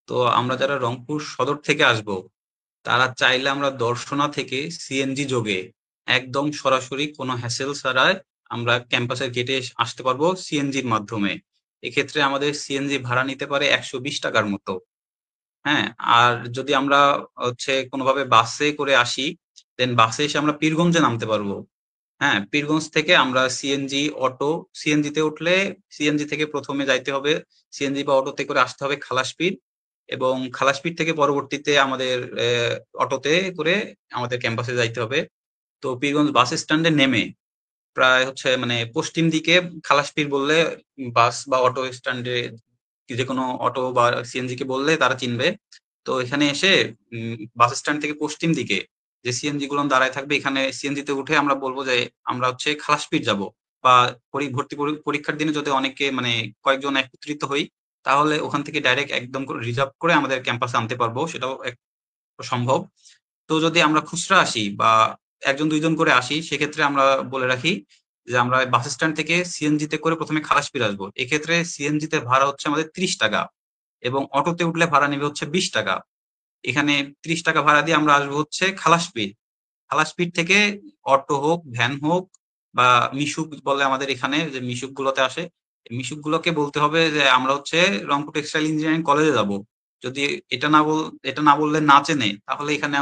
তো আমরা যারা রংপুর সদর থেকে আসব, তারা চাইলে আমরা দর্শনা থেকে সিএনজি যোগে একদম সরাসরি কোনো হ্যাসেল ছাড়াই আমরা ক্যাম্পাসের গেটে আসতে পারবো সিএনজির মাধ্যমে। এক্ষেত্রে আমাদের সিএনজি ভাড়া নিতে পারে 120 টাকার মতো। হ্যাঁ, আর যদি আমরা কোনোভাবে বাসে করে আসি, দেন বাসে এসে আমরা পীরগঞ্জে নামতে পারবো। হ্যাঁ, পীরগঞ্জ থেকে আমরা সিএনজি অটো, সিএনজিতে উঠলে সিএনজি থেকে প্রথমে যাইতে হবে, সিএনজি বা অটোতে করে আসতে হবে খালাসপীর, এবং খালাসপীর থেকে পরবর্তীতে আমাদের অটোতে করে আমাদের ক্যাম্পাসে যাইতে হবে। তো পীরগঞ্জ বাস স্ট্যান্ডে নেমে প্রায় মানে পশ্চিম দিকে খালাসপীর বললে বাস বা অটো স্ট্যান্ডে যে কোনো অটো বা সিএনজি কে বললে তারা চিনবে। তো এখানে এসে বাস স্ট্যান্ড থেকে পশ্চিম দিকে যে সিএনজি গুলো দাঁড়ায় থাকবে, এখানে সিএনজি তে উঠে আমরা বলবো যে আমরা খালাসপীর যাব, বা ভর্তি পরীক্ষার দিনে যদি অনেকে কয়েকজন একত্রিত হই, তাহলে ওখান থেকে ডাইরেক্ট একদম রিজার্ভ করে আমাদের ক্যাম্পাসে আনতে পারবো, সেটাও সম্ভব। তো যদি আমরা খুচরা আসি বা একজন দুইজন করে আসি, সেক্ষেত্রে আমরা বলে রাখি যে আমরা বাস স্ট্যান্ড থেকে সিএনজি তে করে প্রথমে খালাসপীর আসবো। এক্ষেত্রে সিএনজি তে ভাড়া আমাদের 30 টাকা, এবং অটোতে উঠলে ভাড়া নেবে 20 টাকা। এখানে 30 টাকা ভাড়া দিয়ে আমরা আসবো খালাসপীর। খালাসপীর থেকে অটো হোক, ভ্যান হোক, বা মিশুক বলে আমাদের এখানে যে মিশুক গুলোতে আসে, মিশুক গুলোকে বলতে হবে যে আমরা রংপুর টেক্সটাইল ইঞ্জিনিয়ারিং কলেজে যাব। যদি এটা না বললে না চেনে, তাহলে এখানে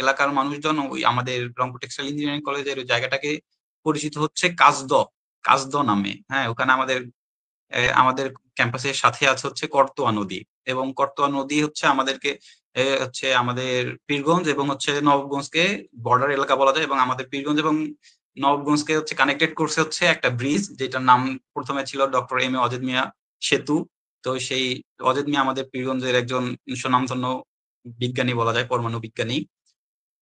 এলাকার মানুষজন ওই আমাদের রংপুর টেক্সটাইল ইঞ্জিনিয়ারিং কলেজের ওই জায়গাটাকে পরিচিত কাজদ নামে। হ্যাঁ, ওখানে আমাদের ক্যাম্পাসের সাথে আছে করতোয়া নদী, এবং করতোয়া নদী আমাদেরকে আমাদের পীরগঞ্জ এবং নবাবগঞ্জকে বর্ডার এলাকা বলা যায়, এবং আমাদের পীরগঞ্জ এবং নবাবগঞ্জকে কানেক্টেড করছে একটা ব্রিজ, যেটার নাম প্রথমে ছিল ডক্টর এম এ অজিত মিয়া সেতু। তো সেই অজিত মিয়া আমাদের পীরগঞ্জের একজন সুনামধন্য বিজ্ঞানী বলা যায়, পরমাণু বিজ্ঞানী।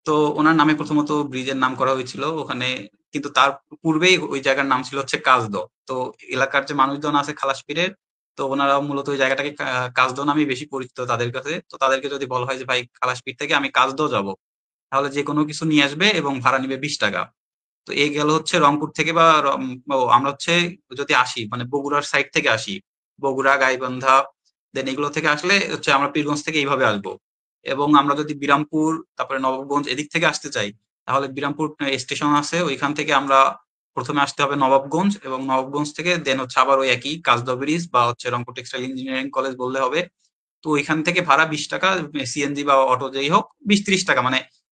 তো ওনার নামে প্রথমত ব্রিজের নাম করা হয়েছিল ওখানে, কিন্তু তার পূর্বেই ওই জায়গার নাম ছিল কাজদ। তো এলাকার যে মানুষজন আছে খালাসপীরের, তো ওনারা মূলত ওই জায়গাটাকে কাজদ নামে বেশি পরিচিত তাদের কাছে। তো তাদেরকে যদি বলা হয় যে ভাই খালাসপীর থেকে আমি কাজদ যাব, তাহলে যে কোনো কিছু নিয়ে আসবে এবং ভাড়া নিবে 20 টাকা। তো এই গেল রংপুর থেকে, বা আমরা যদি আসি বগুড়ার সাইড থেকে আসি, বগুড়া, গাইবান্ধা, দেন এগুলো থেকে আসলে আমরা পীরগঞ্জ থেকে এইভাবে আসবো। এবং আমরা যদি বিরামপুর, তারপরে নবাবগঞ্জ এদিক থেকে আসতে চাই, তাহলে বিরামপুর স্টেশন আছে, ওইখান থেকে আমরা প্রথমে আসতে হবে নবাবগঞ্জ, এবং নবাবগঞ্জ থেকে দেন আবার ওই একই কাজদ ব্রিজ বা রংপুর টেক্সটাইল ইঞ্জিনিয়ারিং কলেজ বললে হবে। তো ওইখান থেকে ভাড়া 20 টাকা, সিএনজি বা অটো যেই হোক 20-30 টাকা,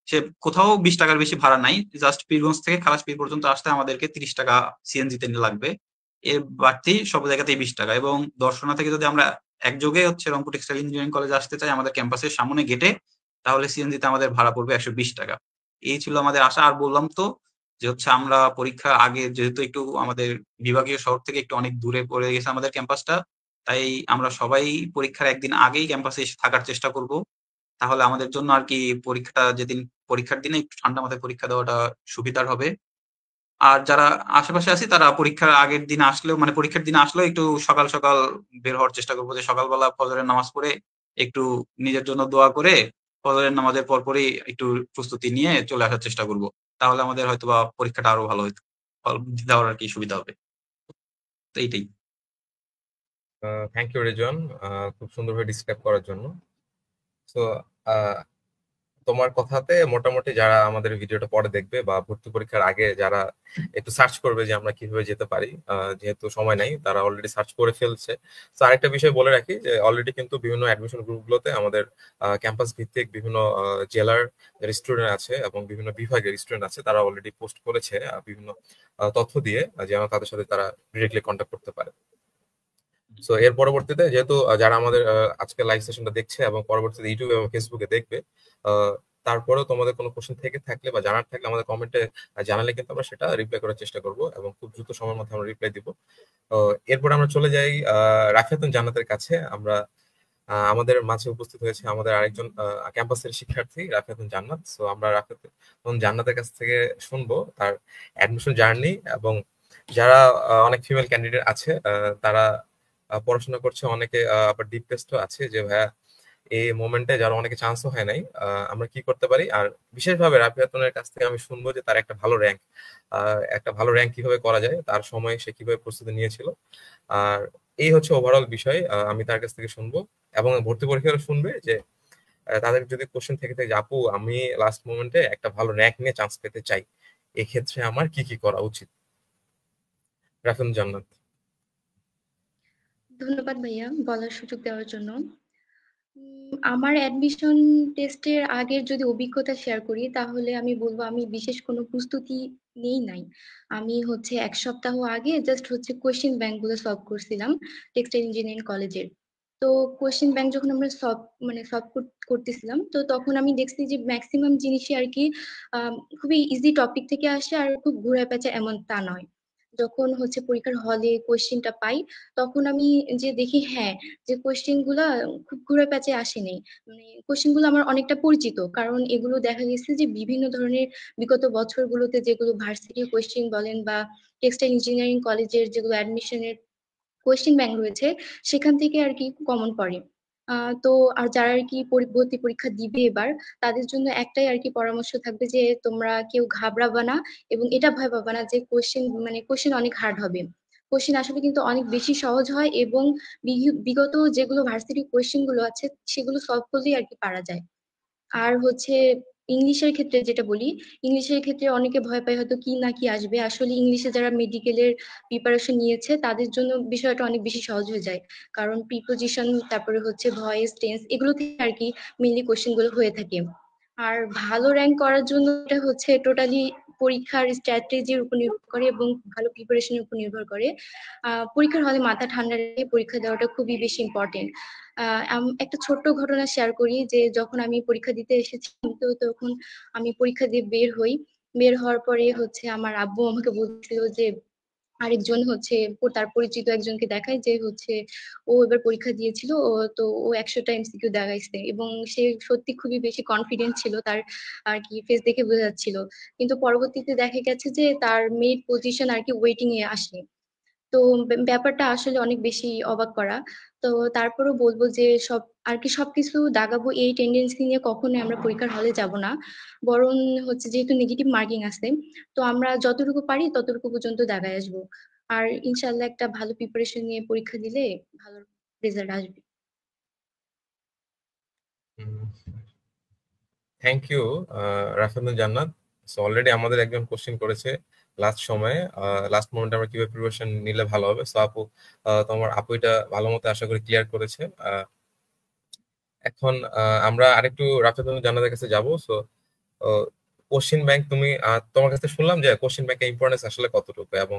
সে কোথাও 20 টাকার বেশি ভাড়া নাই। জাস্ট পীরগঞ্জ থেকে খালাসপীর পর্যন্ত আসতে আমাদেরকে 30 টাকা সিএনজি তে লাগবে, এর বাড়তি সব জায়গাতেই 20 টাকা। এবং দর্শনা থেকে যদি আমরা একযোগে রংপুর টেক্সটাইল ইঞ্জিনিয়ারিং কলেজে আসতে চাই আমাদের ক্যাম্পাসের সামনে গেটে, তাহলে সিএনজি তে আমাদের ভাড়া পড়বে 120 টাকা। এই ছিল আমাদের আশা। আর বললাম তো যে আমরা পরীক্ষা আগে, যেহেতু একটু আমাদের বিভাগীয় শহর থেকে একটু অনেক দূরে পড়ে গেছে আমাদের ক্যাম্পাসটা, তাই আমরা সবাই পরীক্ষার একদিন আগেই ক্যাম্পাসে এসে থাকার চেষ্টা করব। তাহলে আমাদের জন্য আর কি পরীক্ষার দিনে একটু ঠান্ডা মাথায় পরীক্ষা দেওয়াটা সুবিধার হবে। আর যারা আশেপাশে আছি তারা পরীক্ষার আগের দিন আসলেও মানে পরীক্ষার দিন আসলেও একটু সকাল সকাল বের হওয়ার চেষ্টা করবো, যে সকালবেলা ফজরের নামাজ পড়ে একটু নিজের জন্য দোয়া করে ফজরের নামাজের পরপরই একটু প্রস্তুতি নিয়ে চলে আসার চেষ্টা করব। তাহলে আমাদের হয়তোবা পরীক্ষাটা আরো ভালো হইতো, দেওয়ার আর কি সুবিধা হবে। তো এইটাই। থ্যাংক ইউ রেজন, খুব সুন্দরভাবে ডিসক্রাইব করার জন্য। সো তোমার কথাতে মোটামুটি যারা আমাদের ভিডিওটা পরে দেখবে বা ভর্তি পরীক্ষার আগে যারা একটু সার্চ করবে যে আমরা কিভাবে যেতে পারি, যেহেতু সময় নাই, তারা অলরেডি সার্চ করে ফেলছে। তো আরেকটা বিষয় বলে রাখি যে অলরেডি কিন্তু বিভিন্ন অ্যাডমিশন গ্রুপগুলোতে আমাদের ক্যাম্পাস ভিত্তিক বিভিন্ন জেলার যারা স্টুডেন্ট আছে এবং বিভিন্ন বিভাগের স্টুডেন্ট আছে তারা অলরেডি পোস্ট করেছে বিভিন্ন তথ্য দিয়ে, যেন তাদের সাথে তারা ডিরেক্টলি কন্ট্যাক্ট করতে পারে। সো এর পরবর্তীতে যেহেতু যারা আমাদের আজকে লাইভ সেশনটা দেখছে এবং পরবর্তীতে ইউটিউব এবং ফেসবুকে দেখবে, তারপরেও তোমাদের কোনো কোশ্চেন থেকে থাকলে বা জানার থাকলে আমাদের কমেন্টে জানালে কিন্তু আমরা সেটা রিপ্লাই করার চেষ্টা করব এবং খুব দ্রুত সময়ের মধ্যে আমরা রিপ্লাই দিব। এরপর আমরা চলে যাই রাফিয়াতুন জান্নাতের কাছে। আমরা আমাদের মাঝে উপস্থিত হয়েছে আমাদের আরেকজন ক্যাম্পাসের শিক্ষার্থী রাফিয়াতুন জান্নাত। সো আমরা রাফিয়াতুন জান্নাতের কাছ থেকে শুনবো তার অ্যাডমিশন জার্নি, এবং যারা অনেক ফিমেল ক্যান্ডিডেট আছে তারা পড়াশোনা করছে, অনেকে আবার ডিপ্রেসডও আছে যে ভাইয়া এই মোমেন্টে যারা অনেকে চান্সও হয় নাই, আমরা কি করতে পারি। আর বিশেষভাবে রাফিয়াতুনের কাছ থেকে আমি শুনবো যে তার একটা ভালো র্যাঙ্ক কিভাবে করা যায়, তার সময় সে কিভাবে প্রস্তুতি নিয়েছিল। আর এই হচ্ছে ওভারঅল বিষয়, আমি তার কাছ থেকে শুনবো এবং ভর্তি পরীক্ষাটা শুনবে যে তাদের যদি কোশ্চেন থেকে থাকে যে আপু আমি লাস্ট মোমেন্টে একটা ভালো র্যাঙ্ক নিয়ে চান্স পেতে চাই, এক্ষেত্রে আমার কি কি করা উচিত। রাফিয়াতুন জান্নাত। ধন্যবাদ ভাইয়া বলার সুযোগ দেওয়ার জন্য। আমার অ্যাডমিশন টেস্টের আগের যদি অভিজ্ঞতা শেয়ার করি তাহলে আমি বলবো আমি বিশেষ কোনো প্রস্তুতি নাই। আমি হচ্ছে 1 সপ্তাহ আগে জাস্ট হচ্ছে কোয়েশ্চেন ব্যাংক গুলো সলভ করছিলাম টেক্সটাইল ইঞ্জিনিয়ারিং কলেজের। তো কোয়েশ্চেন ব্যাংক যখন আমরা সলভ করতেছিলাম, তো তখন আমি দেখছি যে ম্যাক্সিমাম জিনিসই আর কি খুবই ইজি টপিক থেকে আসে, আর খুব ঘুরে পেঁচা এমন তা নয়। যখন হচ্ছে পরীক্ষার হলে কোয়েশ্চেনটা পাই, তখন আমি যে দেখি হ্যাঁ যে কোয়েশ্চেন গুলা খুব ঘুরে প্যাচে আসেনি, মানে কোয়েশ্চেন গুলো আমার অনেকটা পরিচিত, কারণ এগুলো দেখা গেছে যে বিভিন্ন ধরনের বিগত বছরগুলোতে যেগুলো ভার্সিটির কোয়েশ্চেন বলেন বা টেক্সটাইল ইঞ্জিনিয়ারিং কলেজের যেগুলো অ্যাডমিশনের কোয়েশ্চেন ব্যাংক রয়েছে সেখান থেকে আর কি কমন পড়ে। তো আর যারা আর কি ভর্তি পরীক্ষা দিবে এবার, তাদের জন্য একটাই আর কি পরামর্শ থাকবে যে তোমরা কেউ ঘাবড়াবা না এবং এটা ভয় পাবা না যে কোয়েশ্চেন অনেক হার্ড হবে। কোয়েশ্চেন আসলে কিন্তু অনেক বেশি সহজ হয় এবং বিগত যেগুলো ভার্সিটি কোয়েশ্চেন গুলো আছে সেগুলো সলভ করলেই আর কি পারা যায়। আর হচ্ছে ইংলিশের ক্ষেত্রে যেটা বলি, ইংলিশের ক্ষেত্রে অনেকে ভয় পায় হয়তো কি না কি আসবে, আসলে ইংলিশে যারা মেডিকেলের প্রিপারেশন নিয়েছে তাদের জন্য বিষয়টা অনেক বেশি সহজ হয়ে যায়, কারণ প্রিপোজিশন তারপরে হচ্ছে ভয়েস টেন্স এগুলো থেকে আর কি মেইনলি কোশ্চেন গুলো হয়ে থাকে। আর ভালো র্যাঙ্ক করার জন্য এটা হচ্ছে টোটালি পরীক্ষার স্ট্র্যাটেজির উপর নির্ভর করে এবং ভালো প্রিপারেশনের উপর নির্ভর করে। পরীক্ষার হলে মাথা ঠান্ডা রেখে পরীক্ষা দেওয়াটা খুবই বেশি ইম্পর্টেন্ট। একটা ছোট্ট ঘটনা শেয়ার করি যে যখন আমি পরীক্ষা দিতে এসেছি, তো তখন আমি পরীক্ষা দিয়ে বের হই। বের হওয়ার পরে হচ্ছে আমার আব্বু আমাকে বলছিল যে আরেকজন হচ্ছে তার পরিচিত একজনকে দেখায় যে হচ্ছে ও এবার পরীক্ষা দিয়েছিল, ও 100টা এমসিকিউ দেখাইছে এবং সে সত্যি খুবই বেশি কনফিডেন্ট ছিল, তার আর কি ফেস দেখে বোঝা যাচ্ছিল। কিন্তু পরবর্তীতে দেখা গেছে যে তার মেরিট পজিশন আর কি ওয়েটিং এ আসে। তো ব্যাপারটা আসলে অনেক বেশি অবাক করা। তো তারপরেও বলবো যে আর কি সবকিছু দাগাবো এই টেন্ডেন্সি নিয়ে কখনোই আমরা পরীক্ষার হলে যাব না, বরং হচ্ছে যেহেতু নেগেটিভ মার্কিং আছে, তো আমরা যতটুকু পারি ততটুকু পর্যন্ত দাগায় আসবো। আর ইনশাল্লাহ একটা ভালো প্রিপারেশন নিয়ে পরীক্ষা দিলে ভালো রেজাল্ট আসবে। থ্যাংক ইউ রাফিয়াতুন জান্নাত। সো অলরেডি আমাদের একজন কোশ্চেন করেছে লাস্ট সময়ে, লাস্ট মোমেন্টে আমরা কিভাবে প্রিপারেশন নিলে ভালো হবে। সো আপু, তোমার আপু এটা ভালো মতো আশা করি ক্লিয়ার করেছে। এখন আমরা আরেকটু রাফিয়াতুন জান্নাতের কাছে যাব। সো কোশ্চেন ব্যাংক তুমি তোমার কাছে শুনলাম যে কোশ্চেন ব্যাংকের ইম্পর্টেন্স আসলে কতটুকু, এবং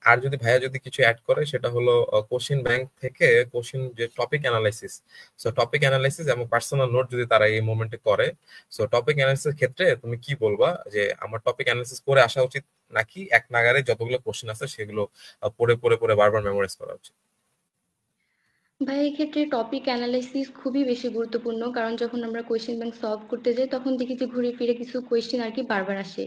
আর যদি ভাইয়া যদি কিছু অ্যাড করে সেটা হলো কোশ্চেন ব্যাংক থেকে কোশ্চেন যে topic analysis, so topic analysis এবং পার্সোনাল নোট যদি তারা এই মোমেন্টে করে, সো টপিক অ্যানালাইসিস ক্ষেত্রে তুমি কি বলবা যে আমার টপিক অ্যানালাইসিস করে আসা উচিত নাকি এক নাগারে যতগুলো কোশ্চেন আছে সেগুলো পড়ে পড়ে পড়ে বারবার মেমোরাইজ করা উচিত? ভাই এক্ষেত্রে টপিক অ্যানালাইসিস খুবই বেশি গুরুত্বপূর্ণ, কারণ যখন আমরা কোয়েশ্চেন ব্যাংক সলভ করতে যাই তখন দেখি যে ঘুরে ফিরে কিছু কোয়েশ্চেন আর কি বারবার আসে।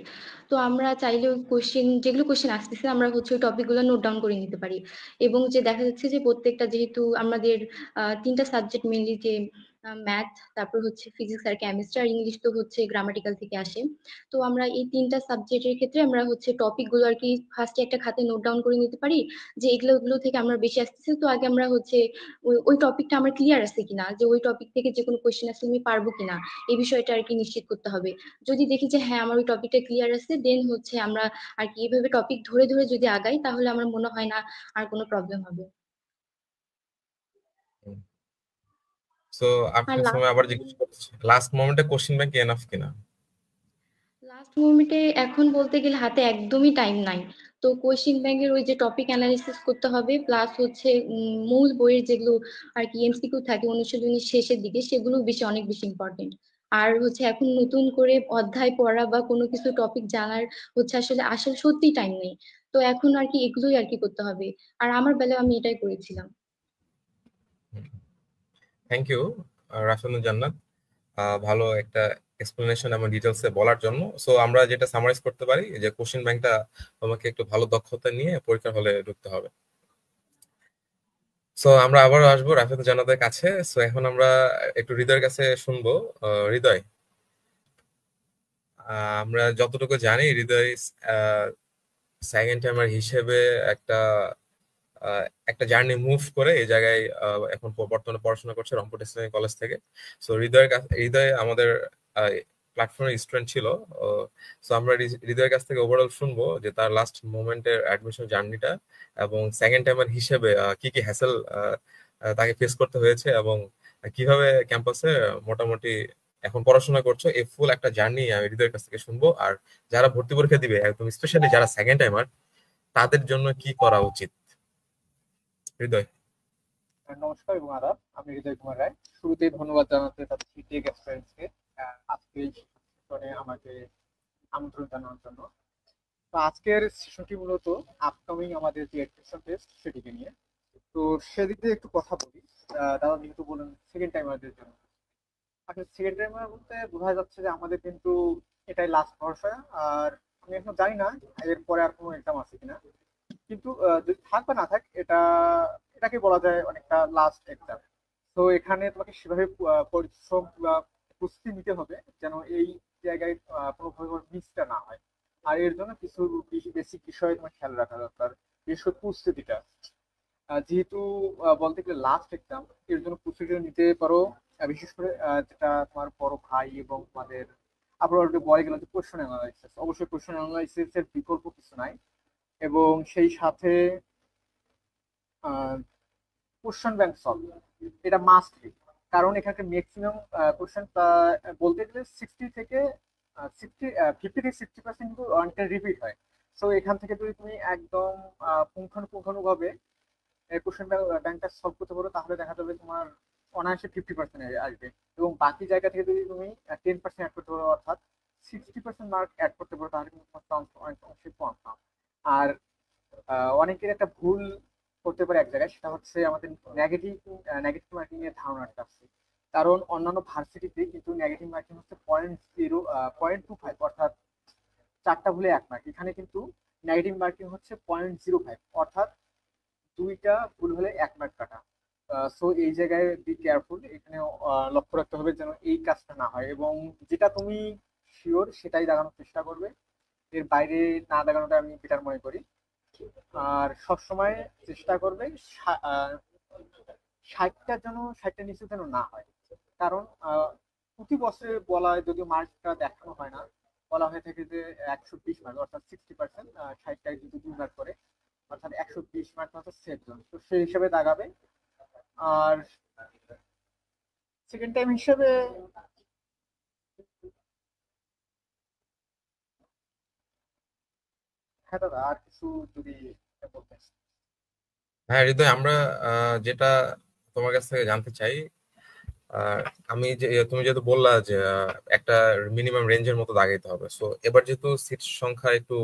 তো আমরা চাইলে ওই কোয়েশ্চেন, যেগুলো কোয়েশ্চেন আসতেছে আমরা হচ্ছে ওই টপিকগুলো নোট ডাউন করে নিতে পারি। এবং যে দেখা যাচ্ছে যে প্রত্যেকটা, যেহেতু আমাদের 3টা সাবজেক্ট মেনলি, যে ম্যাথ, তারপর হচ্ছে ফিজিক্স আর কেমিস্ট্রি, আর ইংলিশ তো হচ্ছে গ্রামাটিক্যাল থেকে আসে। তো আমরা এই 3টা সাবজেক্টের ক্ষেত্রে আমরা হচ্ছে টপিকগুলো আর কি ফার্স্টে একটা খাতে নোট ডাউন করে নিতে পারি, যে এগুলো থেকে আমরা বেশি আসতেছে। তো আগে আমরা হচ্ছে ওই টপিকটা আমার ক্লিয়ার আছে কিনা, যে ওই টপিক থেকে যে কোনো কোয়েশ্চেন আসলে আমি পারবো কিনা, এই বিষয়টা আর কি নিশ্চিত করতে হবে। যদি দেখি যে হ্যাঁ আমার ওই টপিকটা ক্লিয়ার আছে, দেন হচ্ছে আমরা আর কি এভাবে টপিক ধরে ধরে যদি আগাই, তাহলে আমার মনে হয় না আর কোনো প্রবলেম হবে। সো আর আপনি সময় আবার জিজ্ঞেস করছি, লাস্ট মোমেন্টে কোশ্চেন ব্যাংক এনাফ কিনা? লাস্ট মোমেন্টে এখন বলতে গেলে হাতে একদমই টাইম নাই। তো কোয়েশ্চেন ব্যাংকের ওই যে টপিক অ্যানালিসিস করতে হবে, প্লাস হচ্ছে মূল বইয়ের যেগুলো আর কি এমসিকিউ থাকে অনুশীলনীর শেষের দিকে, সেগুলো বেশি, অনেক বেশি ইম্পর্টেন্ট। আর হচ্ছে এখন নতুন করে অধ্যায় পড়া বা কোনো কিছু টপিক জানার হচ্ছে আসলে আসলে সত্যি টাইম নেই। তো এখন আর কি এগুলোই আর কি করতে হবে। আর আমার বেলায় আমি এটাই করেছিলাম। থ্যাংক ইউ রাফিনুল জান্নাত, ভালো একটা এক্সপ্লেনেশন এবং ডিটেলসে বলার জন্য। সো আমরা যেটা সামারাইজ করতে পারি যে কোশ্চেন ব্যাংকটা তোমাকে একটু ভালো দক্ষতা নিয়ে পরীক্ষার হলে ঢুকতে হবে। সো আমরা আবারও আসবো রাফিনুল জান্নাতের কাছে। সো এখন আমরা একটু হৃদয়ের কাছে শুনবো। হৃদয়, আমরা যতটুকু জানি হৃদয় সেকেন্ড টাইমার হিসেবে একটা একটা জার্নি মুভ করে এই জায়গায় এখন বর্তমানে পড়াশোনা করছে রংপুর ইসলামিক কলেজ থেকে। সো হৃদয় আমাদের প্ল্যাটফর্মের স্টুডেন্ট ছিল। সো আমরা হৃদয়ের কাছ থেকে ওভারঅল শুনবো যে তার লাস্ট মোমেন্টের অ্যাডমিশন জার্নিটা, এবং সেকেন্ড টাইমার হিসেবে কি কি হ্যাসেল তাকে ফেস করতে হয়েছে, এবং কিভাবে ক্যাম্পাসে মোটামুটি এখন পড়াশোনা করছো, এই ফুল একটা জার্নি আমি হৃদয়ের কাছ থেকে শুনবো। আর যারা ভর্তি পরীক্ষা দিবে, একদম স্পেশালি যারা সেকেন্ড টাইমার, তাদের জন্য কি করা উচিত? হৃদয়। নমস্কার এবং আদাব, আমি হৃদয় কুমার রায়। শুরুতেই ধন্যবাদ জানাতে চাচ্ছি টেক এক্সপেরিয়েন্সকে আজকে এই সেশনে আমাকে আমন্ত্রণ জানানোর জন্য। তো আজকের সেশনটি মূলত আপকামিং আমাদের যে অ্যাডমিশন টেস্ট সেটিকে নিয়ে। তো সেদিক দিয়ে একটু কথা বলি। দাদা যেহেতু বলেন সেকেন্ড টাইমারদের জন্য, আসলে সেকেন্ড টাইমার বলতে বোঝা যাচ্ছে যে আমাদের কিন্তু এটাই লাস্ট ভরসা। আর আমি এখন জানি না এরপরে আর কোনো এক্সাম আছে কিনা, কিন্তু যদি থাক বা না থাক, এটাকে বলা যায় অনেকটা লাস্ট এক্সাম। তো এখানে তোমাকে সেভাবে পরিশ্রম বা প্রস্তুতি নিতে হবে যেন এই জায়গায় কোনোভাবে মিসটা না হয়। আর এর জন্য কিছু বেসিক বিষয় তোমার খেয়াল রাখা দরকার, বিশেষ করে প্রস্তুতিটা। যেহেতু বলতে গেলে লাস্ট এক্সাম, এর জন্য প্রস্তুতি নিতে পারো। বিশেষ করে যেটা তোমার বড় ভাই এবং তোমাদের আবার বলে গেল যে কোশ্চেন অ্যানালাইসিস, অবশ্যই কোশ্চেন অ্যানালাইসিস এর বিকল্প কিছু নাই। এবং সেই সাথে কোশ্চেন ব্যাংক সলভ, এটা মাস্ট বি। কারণ এখানে ম্যাক্সিমাম কোশ্চেন বলতে গেলে 50 থেকে 60% কিন্তু অনেকটা রিপিট হয়। সো এখান থেকে যদি তুমি একদম পুঙ্খানুপুঙ্খানুভাবে কোশ্চেন ব্যাংকটা সলভ করতে পারো, তাহলে দেখা যাবে তোমার অনায়াসে 50% আসবে। এবং বাকি জায়গা থেকে যদি তুমি 10% অ্যাড করতে পারো, অর্থাৎ 60% মার্ক অ্যাড করতে পারো, তাহলে কিন্তু তোমার চান্স অনেক অংশে কম। আর অনেকের একটা ভুল করতে পারে এক জায়গায়, সেটা হচ্ছে আমাদের নেগেটিভ নেগেটিভ মার্কিং এর ধারণাটা আছে। কারণ অন্যান্য ভার্সিটিতে কিন্তু নেগেটিভ মার্কিং হচ্ছে 0.25, অর্থাৎ 4টা ভুলে 1 মার্ক। এখানে কিন্তু নেগেটিভ মার্কিং হচ্ছে 0.05, অর্থাৎ 2টা ভুল হলে 1 মার্ক কাটা। সো এই জায়গায় বি কেয়ারফুল, এখানে লক্ষ্য রাখতে হবে যেন এই কাজটা না হয়, এবং যেটা তুমি শিওর সেটাই দেখানোর চেষ্টা করবে, এর বাইরে না দেখানোটা আমি বেটার মনে করি। আর সবসময় চেষ্টা করবে 60টার নিচে যেন না হয়। কারণ প্রতি বছরে বলা হয়, যদিও মার্কটা দেখানো হয় না, বলা হয়ে থাকে যে 120 মার্ক, অর্থাৎ 60%, 60টায় যদি 2 মার্ক করে, অর্থাৎ 120 মার্ক মতো সেফ জোন। তো সেই হিসেবে দাগাবে। আর সেকেন্ড টাইম হিসেবে হ্যাঁ দাদা, আর কিছু যদি বলতে। হ্যাঁ হৃদয়, আমরা যেটা তোমার কাছ থেকে জানতে চাই, আহ, আমি যে তুমি যেহেতু বললা যে একটা মিনিমাম রেঞ্জের মতো দাগাইতে হবে, সো এবার যেহেতু সিট সংখ্যা একটু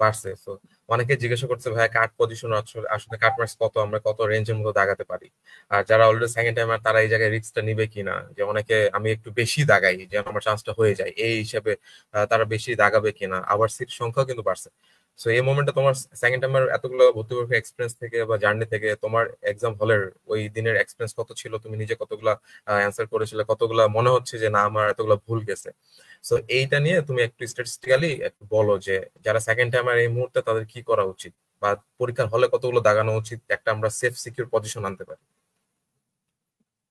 বাড়ছে। তো অনেকে জিজ্ঞাসা করছে ভাই কাট পজিশন আসলে কাট মার্কস কত, আমরা কত রেঞ্জের মধ্যে দাগাতে পারি। আর যারা অলরেডি সেকেন্ড টাইমার তারা এই জায়গায় রিস্কটা নিবে কিনা, যে অনেকে আমি একটু বেশি দাগাই যে আমার চান্সটা হয়ে যায় এই হিসেবে তারা বেশি দাগাবে কিনা, আবার সিট সংখ্যাও কিন্তু বাড়ছে। সো এই মোমেন্টে তোমার সেকেন্ড টাইমার এতগুলো ভর্তি পরীক্ষা এক্সপিরিয়েন্স থেকে বা জার্নি থেকে তোমার এক্সাম হলের ওই দিনের এক্সপিরিয়েন্স কত ছিল, তুমি নিজে কতগুলা অ্যান্সার করেছিলে, কতগুলা মনে হচ্ছে যে না আমার এতগুলা ভুল গেছে। সো এইটা নিয়ে তুমি একটু স্ট্যাটিস্টিক্যালি একটু বলো যে যারা সেকেন্ড টাইমার এই মুহূর্তে তাদের কি করা উচিত, বা পরীক্ষার হলে কতগুলো দাগানো উচিত, একটা আমরা সেফ সিকিউর পজিশন আনতে পারি।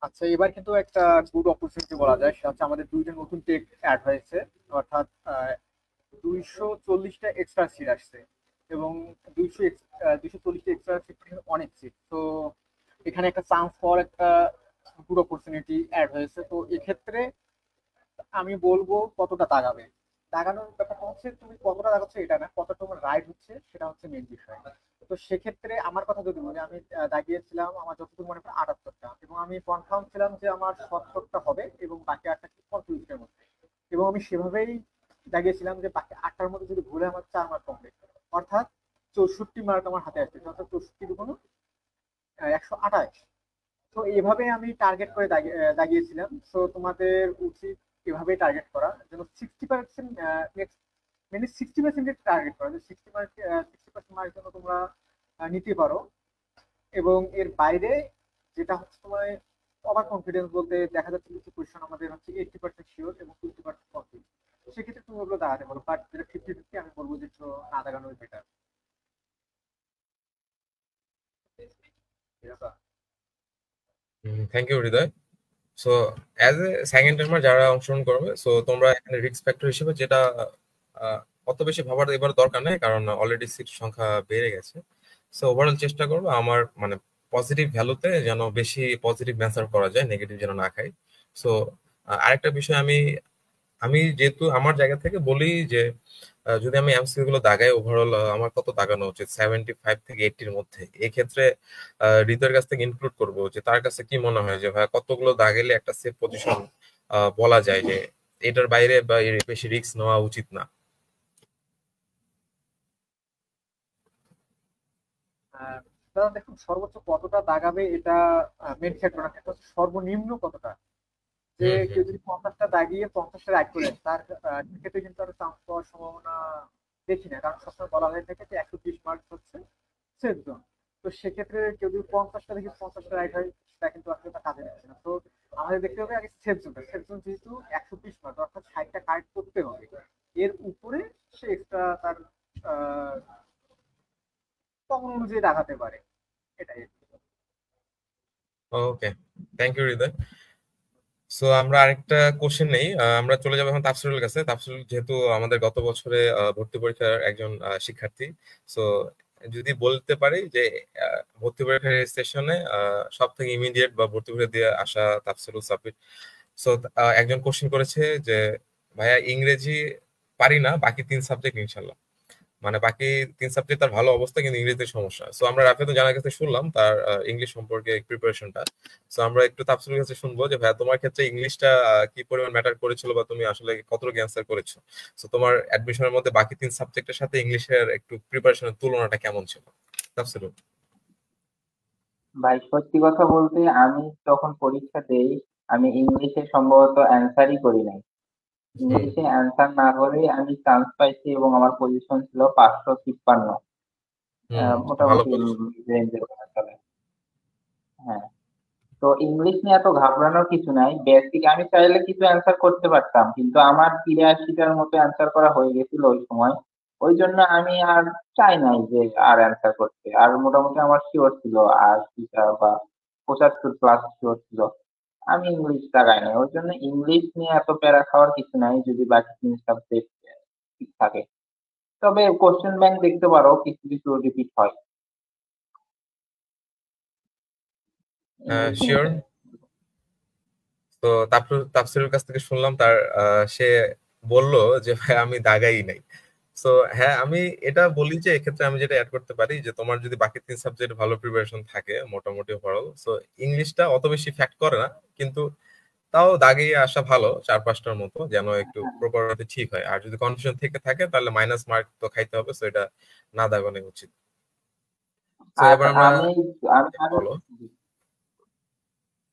আচ্ছা, এবার কিন্তু একটা গুড অপরচুনিটি বলা যায়, সেটা হচ্ছে আমাদের দুইটা নতুন টেক অ্যাড হয়েছে, অর্থাৎ 240টা এক্সট্রা সিট আসছে এবং 240টা এক্সট্রা সিট অনেক সিট। তো এখানে একটা চান্স পাওয়ার একটা গুড অপরচুনিটি অ্যাড হয়েছে। তো এক্ষেত্রে আমি বলবো কতটা দাগাবে। দাগানোর ব্যাপারটা হচ্ছে তুমি কতটা দাগাচ্ছ এটা না, কতটা তোমার রাইট হচ্ছে সেটা হচ্ছে মেন বিষয়। তো সেক্ষেত্রে আমার কথা যদি বলি, আমি দাগিয়েছিলাম আমার যতদূর মনে হয় 78টা, এবং আমি কনফার্ম ছিলাম যে আমার 70টা হবে এবং বাকি 8টা কি কনফিউজের মধ্যে। এবং আমি সেভাবেই দাগিয়েছিলাম যে বাকি 8টার মধ্যে যদি ভুলে আমার 4 মার্ক কমপ্লিট, অর্থাৎ 64 মার্ক আমার হাতে আসছে, অর্থাৎ 64 কোনো 128। তো এইভাবে আমি টার্গেট করে দাগিয়েছিলাম। তো তোমাদের উচিত এভাবে টার্গেট করা যেন 60%, মানে 60% টার্গেট করা, যে 60% মার্ক যেন তোমরা নিতে পারো। এবং এর বাইরে যেটা হচ্ছে তোমার ওভার কনফিডেন্স বলতে দেখা যাচ্ছে কিছু কোয়েশ্চেন আমাদের হচ্ছে 80% শিওর এবং 20% কনফিডেন্স, সেক্ষেত্রে তুমি ওগুলো দাঁড়াতে পারো। বাট যেটা 50-50 আমি বলবো যে একটু না দাঁড়ানোই better. Thank you Hridoy. So as a second timer যারা অংশগ্রহণ করবে, সো তোমরা এখানে রিস্ক ফ্যাক্টর হিসেবে যেটা অত বেশি ভাবার এবার দরকার নেই, কারণ অলরেডি সিট সংখ্যা বেড়ে গেছে। সো ওভারঅল চেষ্টা করবো আমার মানে পজিটিভ ভ্যালুতে যেন বেশি পজিটিভ অ্যান্সার করা যায়, নেগেটিভ যেন না খাই। সো আরেকটা বিষয় আমি আমি যেহেতু আমার জায়গা থেকে বলি যে যদি আমি এমসিকিউ গুলো দাগাই, ওভারঅল আমার কত দাগানো উচিত 75 থেকে 80-র মধ্যে। এক্ষেত্রে হৃদয়ের কাছ থেকে ইনক্লুড করবো যে তার কাছে কি মনে হয় যে ভাই কতগুলো দাগাইলে একটা সেফ পজিশন বলা যায় যে এটার বাইরে বা এর বেশি রিস্ক নেওয়া উচিত না। কারণ দেখুন, সর্বোচ্চ কতটা দাগাবে এটা মেন ফ্যাক্টর না, এটা হচ্ছে সর্বনিম্ন কতটা। যে হুম কেউ হুম। যদি 50টা দাগিয়ে 50টা রাইট করে তার ক্ষেত্রে কিন্তু আর চান্স পাওয়ার সম্ভাবনা দেখি না, কারণ সবসময় বলা হয়ে থাকে যে 120 মার্ক হচ্ছে সেফ জোন। তো সেক্ষেত্রে কেউ যদি 50টা দেখি 50টা রাইট হয়, সেটা কিন্তু আসলে তার কাজে লাগছে না। তো আমাদের দেখতে হবে আগে সেফ জোনটা। সেফ জোন যেহেতু 120 মার্ক, অর্থাৎ 60টা কারেক্ট করতে হবে, এর উপরে সে এক্সট্রা তার কমন অনুযায়ী দাগাতে পারে, এটাই। ওকে, থ্যাংক ইউ হৃদয়। সো আমরা আরেকটা কোশ্চেন নেই, আমরা চলে যাবো এখন তাফসিরুলের কাছে। তাফসিরুল যেহেতু আমাদের গত বছরে ভর্তি পরীক্ষার একজন শিক্ষার্থী, সো যদি বলতে পারি যে ভর্তি পরীক্ষার সেশনে সব থেকে ইমিডিয়েট বা ভর্তি পরীক্ষা দিয়ে আসা তাফসিরুল সাব্বির। সো একজন কোশ্চেন করেছে যে ভাইয়া ইংরেজি পারি না, বাকি 3 সাবজেক্ট ইনশাল্লাহ। মানে বাকি 3 সাবজেক্ট তার ভালো অবস্থা, কিন্তু ইংরেজিতে সমস্যা। সো আমরা রাফেদ জানার কাছে শুনলাম তার ইংলিশ সম্পর্কে প্রিপারেশনটা। সো আমরা একটু তাফসিলের কাছে শুনবো যে ভাইয়া তোমার ক্ষেত্রে ইংলিশটা কি পরিমাণ ম্যাটার করেছিল, বা তুমি আসলে কতটুকু অ্যান্সার করেছো। সো তোমার অ্যাডমিশনের মধ্যে বাকি 3 সাবজেক্টের সাথে ইংলিশের একটু প্রিপারেশনের তুলনাটা কেমন ছিল তাফসিল? ভাই সত্যি কথা বলতে আমি যখন পরীক্ষা দেই, আমি ইংলিশে সম্ভবত অ্যান্সারই করি নাই। হুম ইংলিশে অ্যান্সার না করে আমি চান্স পাইছি এবং আমার পজিশন ছিল 553। হুম। ভালো মোটামুটি পজিশন। রেঞ্জের কথা চলে। হ্যাঁ, তো ইংলিশ নিয়ে এত ঘাবড়ানোর কিছু নাই। বেসিক আমি চাইলে কিছু অ্যান্সার করতে পারতাম, কিন্তু আমার 83টার মতো অ্যান্সার করা হয়ে গেছিল ওই সময়। ওই জন্য আমি আর চাই নাই যে আর অ্যান্সার করতে। আর মোটামুটি আমার শিওর ছিল 80টা বা 75+ শিওর ছিল। আমি ইংলিশ লাগাই নাই, ওই জন্য ইংলিশ নিয়ে এত প্যারা খাওয়ার কিছু নাই যদি বাকি 3 সাবজেক্ট ঠিক থাকে। তবে কোশ্চেন ব্যাংক দেখতে পারো, কিছু কিছু রিপিট হয় ইংলিশ শিওর। নিয়ে। তো তাফসিরের কাছ থেকে শুনলাম তার সে বলল যে ভাই আমি দাগাই নাই। সো হ্যাঁ, আমি এটা বলি যে এক্ষেত্রে আমি যেটা অ্যাড করতে পারি যে তোমার যদি বাকি 3 সাবজেক্ট ভালো প্রিপারেশন থাকে মোটামুটি ওভারঅল, সো ইংলিশটা অত বেশি ফ্যাক্ট করে না, কিন্তু তাও দাগিয়ে আসা ভালো 4-5টার মতো, যেন একটু প্রপারলি ঠিক হয়। আর যদি কনফিউশন থেকে থাকে তাহলে মাইনাস মার্ক তো খাইতে হবে, সো এটা না দাগানো উচিত। তো আর এবার আমরা আমি আমি আরো বলো।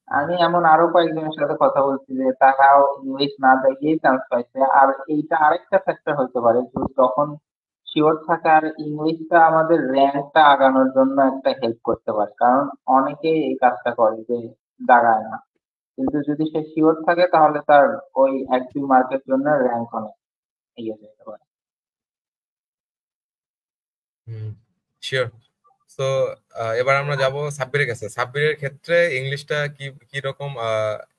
আমি এমন আরো কয়েকজনের সাথে কথা বলছি যে তারাও ইংলিশ না দেখিয়েই চান্স পাইছে। আর এইটা আরেকটা ফ্যাক্টর হতে পারে যে তখন শিওর থাকে, আর ইংলিশটা আমাদের র্যাঙ্কটা আগানোর জন্য একটা হেল্প করতে পারে, কারণ অনেকেই এই কাজটা করে যে দাগায় না, কিন্তু যদি সে শিওর থাকে তাহলে তার ওই 1-2 মার্কের জন্য র্যাঙ্ক অনেক এগিয়ে যেতে পারে। শিওর। তো এবার আমরা যাব সাব্বিরের কাছে। সাব্বিরের ক্ষেত্রে ইংলিশটা কি কি রকম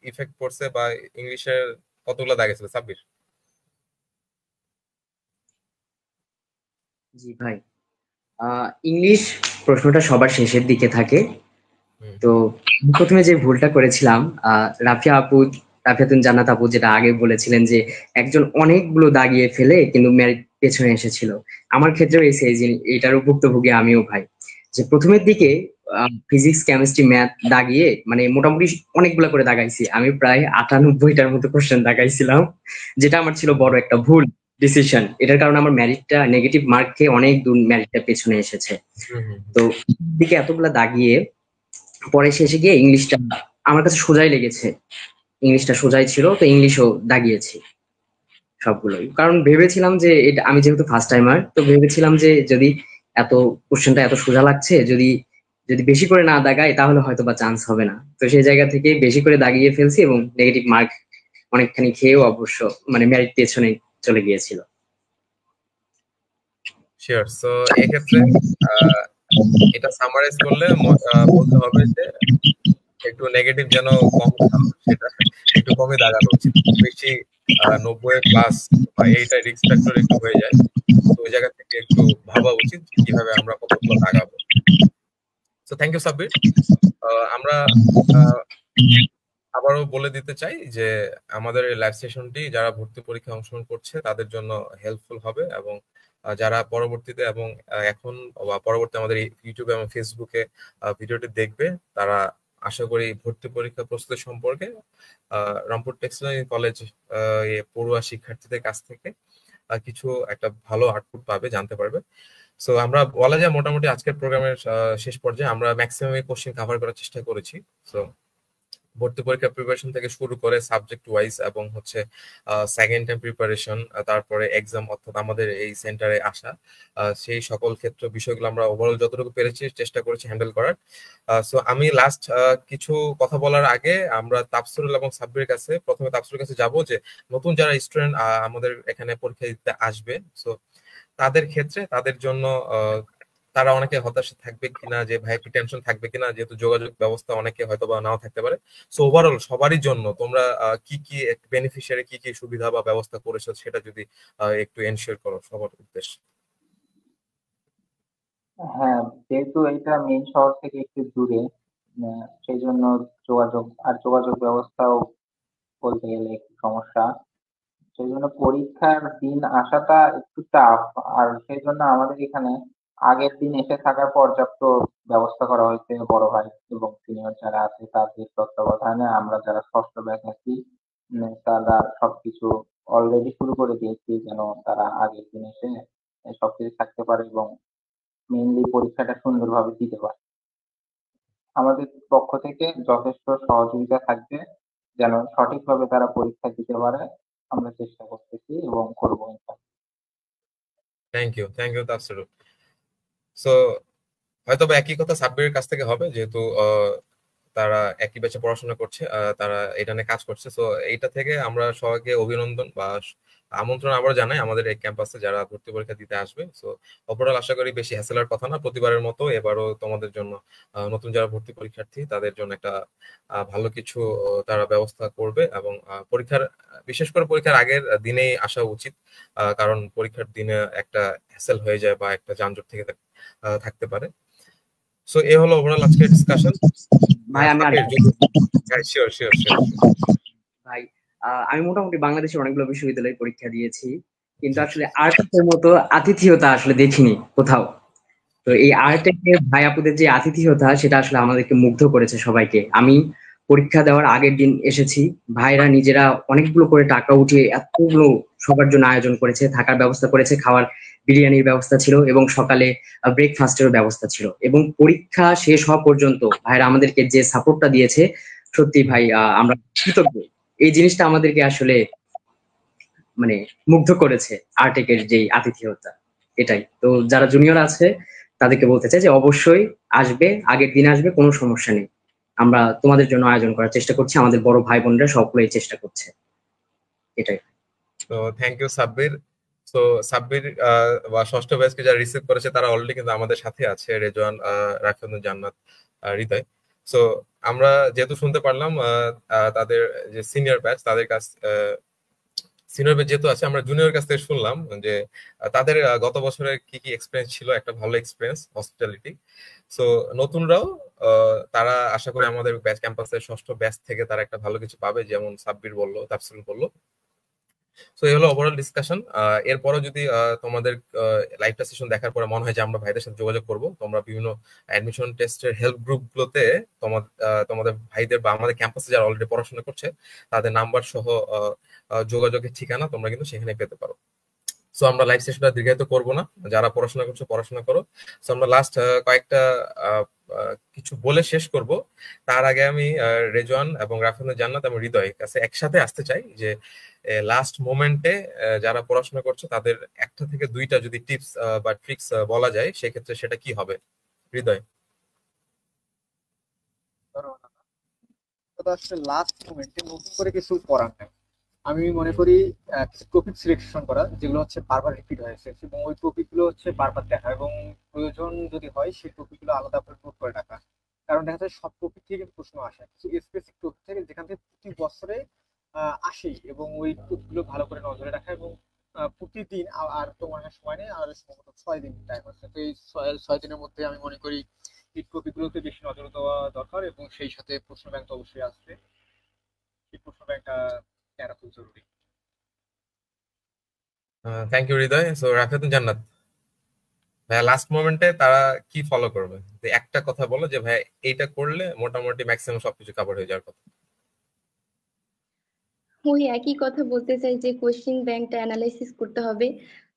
ইফেক্ট পড়ছে, বা ইংলিশের কতগুলো দাগেছিল সাব্বির? জি ভাই, ইংলিশ প্রশ্নটা সবার শেষের দিকে থাকে। তো প্রথমে যে ভুলটা করেছিলাম, রাফিয়াতুন জান্নাত আপু যেটা আগে বলেছিলেন যে একজন অনেকগুলো দাগিয়ে ফেলে কিন্তু মেরিট পেছনে এসেছিল, আমার ক্ষেত্রেও এটারও ভুক্তভোগী আমিও ভাই। যে প্রথমের দিকে ফিজিক্স কেমিস্ট্রি ম্যাথ দাগিয়ে মানে মোটামুটি অনেকগুলো করে দাগাইছি, আমি প্রায় 98টার মতো কোশ্চেন দাগাইছিলাম, যেটা আমার ছিল বড় একটা ভুল ডিসিশন। এটার কারণে আমার ম্যারিটটা নেগেটিভ মার্ক খেয়ে অনেক দূর ম্যারিটটা পেছনে এসেছে। তো দিকে এতগুলা দাগিয়ে পরে শেষে গিয়ে ইংলিশটা আমার কাছে সোজাই লেগেছে, ইংলিশটা সোজাই ছিল, তো ইংলিশও দাগিয়েছি সবগুলোই। কারণ ভেবেছিলাম যে এটা আমি যেহেতু ফার্স্ট টাইমার, তো ভেবেছিলাম যে যদি এত কোশ্চেনটা এত সোজা লাগছে, যদি যদি বেশি করে না দাগাই তাহলে হয়তো বা চান্স হবে না। তো সেই জায়গা থেকে বেশি করে দাগিয়ে ফেলছি এবং নেগেটিভ মার্ক অনেকখানি খেয়েও অবশ্য মানে মেরিট পেছনে চলে গিয়েছিল। শিওর। সো এক্ষেত্রে এটা সামারাইজ করলে বলতে হবে যে একটু নেগেটিভ যেন কম থাকো, সেটা একটু কমই দাগানো উচিত। বেশি 90+ বা এইটা রিস্ক ফ্যাক্টর একটু হয়ে যায়, তো ওই জায়গা থেকে একটু ভাবা উচিত যে কিভাবে আমরা কতগুলো দাগাবো। So thank you Sabbir. আমরা আবারও বলে দিতে চাই যে আমাদের এই লাইভ সেশনটি যারা ভর্তি পরীক্ষায় অংশগ্রহণ করছে তাদের জন্য হেল্পফুল হবে, এবং যারা পরবর্তীতে এবং এখন বা পরবর্তী আমাদের ইউটিউবে এবং ফেসবুকে ভিডিওটি দেখবে, তারা আশা করি ভর্তি পরীক্ষা প্রস্তুতি সম্পর্কে রংপুর টেক্সটাইল কলেজ পড়ুয়া শিক্ষার্থীদের কাছ থেকে কিছু একটা ভালো আউটপুট পাবে, জানতে পারবে। সো আমরা বলা যায় মোটামুটি আজকের প্রোগ্রামের শেষ পর্যায়ে আমরা ম্যাক্সিমাম কোশ্চেন কভার করার চেষ্টা করেছি। সো ভর্তি পরীক্ষা প্রিপারেশন থেকে শুরু করে সাবজেক্ট ওয়াইজ এবং হচ্ছে সেকেন্ড টাইম প্রিপারেশন, তারপরে এক্সাম অর্থাৎ আমাদের এই সেন্টারে আসা, সেই সকল ক্ষেত্রে বিষয়গুলো আমরা ওভারঅল যতটুকু পেরেছি চেষ্টা করেছি হ্যান্ডেল করার। সো আমি লাস্ট কিছু কথা বলার আগে আমরা তাফসিরুল এবং সাব্বিরের কাছে, প্রথমে তাফসিরুলের কাছে যাব যে নতুন যারা স্টুডেন্ট আমাদের এখানে পরীক্ষা দিতে আসবে, সো তাদের ক্ষেত্রে তাদের জন্য তারা অনেকে হতাশা থাকবে কিনা, যে ভাই একটু টেনশন থাকবে কিনা, যেহেতু যোগাযোগ ব্যবস্থা অনেকে হয়তো বা নাও থাকতে পারে। সো ওভারঅল সবারই জন্য তোমরা কি কি বেনিফিশিয়ারি কি কি সুবিধা বা ব্যবস্থা করেছো সেটা যদি একটু এনশিওর করো সবার উদ্দেশ্যে। হ্যাঁ, যেহেতু এটা মেইন শহর থেকে একটু দূরে, সেই জন্য যোগাযোগ ব্যবস্থাও বলতে গেলে একটু সমস্যা। সেই জন্য পরীক্ষার দিন আসাটা একটু টাফ। আর সেই জন্য আমাদের এখানে আগের দিন এসে থাকার পর্যাপ্ত ব্যবস্থা করা হয়েছে বড় ভাই এবং সিনিয়র যারা আছে তাদের তত্ত্বাবধানে। আমরা যারা ষষ্ঠ ব্যাচ আছি তারা সবকিছু অলরেডি শুরু করে দিয়েছি, যেন তারা আগের দিন এসে সবকিছু থাকতে পারে এবং মেইনলি পরীক্ষাটা সুন্দরভাবে দিতে পারে। আমাদের পক্ষ থেকে যথেষ্ট সহযোগিতা থাকবে যেন সঠিকভাবে তারা পরীক্ষা দিতে পারে, আমরা চেষ্টা করতেছি এবং করবো। থ্যাংক ইউ তাফসিরুল। সো হয়তো বা একই কথা সাব্বিরের কাছ থেকে হবে, যেহেতু তারা একই ব্যাচে পড়াশোনা করছে, তারা এটা নিয়ে কাজ করছে। সো এইটা থেকে আমরা সবাইকে অভিনন্দন বা আমন্ত্রণ আবার জানাই আমাদের এই ক্যাম্পাসে যারা ভর্তি পরীক্ষা দিতে আসবে। সো ওভারঅল আশা করি বেশি হ্যাসেলার কথা না, প্রতিবারের মতো এবারও তোমাদের জন্য নতুন যারা ভর্তি পরীক্ষার্থী তাদের জন্য একটা ভালো কিছু তারা ব্যবস্থা করবে, এবং বিশেষ করে পরীক্ষার আগের দিনেই আসা উচিত, কারণ পরীক্ষার দিনে একটা হ্যাসেল হয়ে যায় বা একটা যানজট থেকে থাকতে পারে। সো এই হলো ওভারঅল আজকের ডিসকাশন। ভাই আমি শিওর ভাই আমি মোটামুটি বাংলাদেশের অনেকগুলো বিশ্ববিদ্যালয়ে পরীক্ষা দিয়েছি, কিন্তু আসলে আর্টের মতো আতিথেয়তা আসলে দেখিনি কোথাও। তো এই আর্টের ভাই আপুদের যে আতিথেয়তা সেটা আসলে আমাদেরকে মুগ্ধ করেছে সবাইকে। আমি পরীক্ষা দেওয়ার আগের দিন এসেছি, ভাইরা নিজেরা অনেকগুলো করে টাকা উঠিয়ে এতগুলো সবার জন্য আয়োজন করেছে, থাকার ব্যবস্থা করেছে, খাওয়ার বিরিয়ানির ব্যবস্থা ছিল এবং সকালে ব্রেকফাস্টের ব্যবস্থা ছিল, এবং পরীক্ষা শেষ হওয়া পর্যন্ত ভাইরা আমাদেরকে যে সাপোর্টটা দিয়েছে, সত্যি ভাই আমরা কৃতজ্ঞ। এই জিনিসটা আমাদেরকে আসলে মানে মুগ্ধ করেছে, আরটেকের যেই আতিথেয়তা। এটাই তো, যারা জুনিয়র আছে তাদেরকে বলতে চাই যে অবশ্যই আসবে, আগের দিন আসবে, কোনো সমস্যা নেই। আমরা তোমাদের জন্য আয়োজন করার চেষ্টা করছি, আমাদের বড় ভাই বোনরা সকলেই চেষ্টা করছে। এটাই। তো থ্যাংক ইউ সাব্বির। তো সাব্বির বা ষষ্ঠ ব্যাচকে যারা রিসিভ করেছে তারা অলরেডি কিন্তু আমাদের সাথে আছে, রেজওয়ান, রাফিউন জান্নাত, হৃদয়। সো আমরা যেহেতু শুনতে পারলাম তাদের যে সিনিয়র ব্যাচ, তাদের কাছ সিনিয়র ব্যাচ যেহেতু আছে, আমরা জুনিয়র কাছ থেকে শুনলাম যে তাদের গত বছরের কি কি এক্সপিরিয়েন্স ছিল, একটা ভালো এক্সপিরিয়েন্স হসপিটালিটি। সো নতুনরাও তারা আশা করি আমাদের ব্যাচ ক্যাম্পাসের ষষ্ঠ ব্যাচ থেকে তারা একটা ভালো কিছু পাবে, যেমন সাব্বির বললো, তাফসিল বললো। সো এই হলো ওভারঅল ডিসকাশন। এরপরও যদি তোমাদের লাইভটা সেশন দেখার পরে মনে হয় যে আমরা ভাইদের সাথে যোগাযোগ করব, তোমরা বিভিন্ন অ্যাডমিশন টেস্টের হেল্প গ্রুপগুলোতে তোমাদের ভাইদের বা আমাদের ক্যাম্পাসে যারা অলরেডি পড়াশোনা করছে তাদের নাম্বার সহ যোগাযোগের ঠিকানা তোমরা কিন্তু সেখানে পেতে পারো। সো আমরা লাইভ সেশনটা দীর্ঘায়িত করবো না, যারা পড়াশোনা করছো পড়াশোনা করো। সো আমরা লাস্ট কয়েকটা কিছু বলে শেষ করব। তার আগে আমি রেজওয়ান এবং রাফিউন জান্নাত এবং হৃদয়ের কাছে একসাথে আসতে চাই যে লাস্ট মোমেন্টে যারা পড়াশোনা করছো তাদের একটা থেকে দুইটা যদি টিপস বা ট্রিক্স বলা যায়, সেক্ষেত্রে সেটা কি হবে? হৃদয়। আসলে লাস্ট মোমেন্টে নতুন করে কিছু করার নাই। আমি মনে করি কিছু টপিক সিলেকশন করা যেগুলো হচ্ছে বারবার রিপিট হয়েছে, এবং ওই টপিক গুলো হচ্ছে বারবার দেখা, এবং প্রয়োজন যদি হয় সেই টপিক গুলো আলাদা করে নোট করে রাখা। কারণ দেখা যায় সব টপিক থেকে প্রশ্ন আসে, কিছু স্পেসিফিক টপিক থেকে যেখান থেকে প্রতি বছরে আসেই, এবং ওই টপিক গুলো ভালো করে নজরে রাখা। এবং প্রতিদিন আর তো মনে হয় সময় নেই, আর সম্ভবত 6 দিন টাইম আছে, তো এই 6 দিনের মধ্যে আমি মনে করি এই টপিক গুলোতে বেশি নজর দেওয়া দরকার, এবং সেই সাথে প্রশ্ন ব্যাংক তো অবশ্যই আসবে, সেই প্রশ্ন ব্যাংকটা জানা খুব জরুরি। Thank you Hridoy. So Rafiun Jannat, ভাইয়া লাস্ট মোমেন্টে তারা কি ফলো করবে? একটা কথা বলো যে ভাই এইটা করলে মোটামুটি ম্যাক্সিমাম সবকিছু কভার হয়ে যাওয়ার কথা। ওই একই কথা বলতে চাই যে কোশ্চেন ব্যাংকটা অ্যানালাইসিস করতে হবে।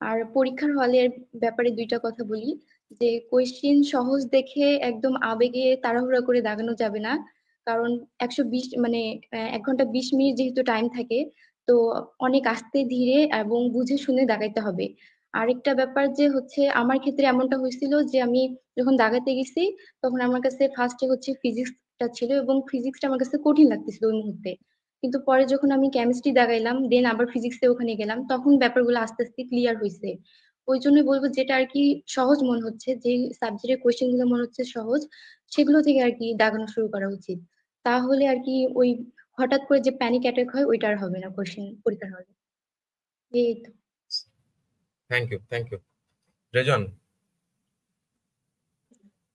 আর পরীক্ষার হলের ব্যাপারে দুইটা কথা বলি, যে কোশ্চেন সহজ দেখে একদম আবেগে তাড়াহুড়া করে দাগানো যাবে না, কারণ 120 মানে 1 ঘন্টা 20 মিনিট যেহেতু টাইম থাকে, তো অনেক আস্তে ধীরে এবং বুঝে শুনে দাগাইতে হবে। আরেকটা ব্যাপার যে হচ্ছে আমার ক্ষেত্রে এমনটা হয়েছিল যে আমি যখন দাগাতে গেছি তখন আমার কাছে ফার্স্টে হচ্ছে ফিজিক্সটা ছিল, এবং ফিজিক্সটা আমার কাছে কঠিন লাগতেছিল ওই মুহূর্তে। কিন্তু পরে যখন আমি কেমিস্ট্রি দাগাইলাম, দেন আবার ফিজিক্সে ওখানে গেলাম, তখন ব্যাপারগুলো আস্তে আস্তে ক্লিয়ার হয়েছে। ওই জন্য বলবো যেটা আর কি সহজ মনে হচ্ছে, যে সাবজেক্টের কোয়েশ্চেন গুলো মনে হচ্ছে সহজ, সেগুলো থেকে আর কি দাগানো শুরু করা উচিত। তাহলে আর কি ওই হঠাৎ করে যে প্যানিক অ্যাটাক হয় ওইটা আর হবে না কোয়েশ্চেন পরীক্ষার হলে। এই তো। Thank you, thank you. Rezwan.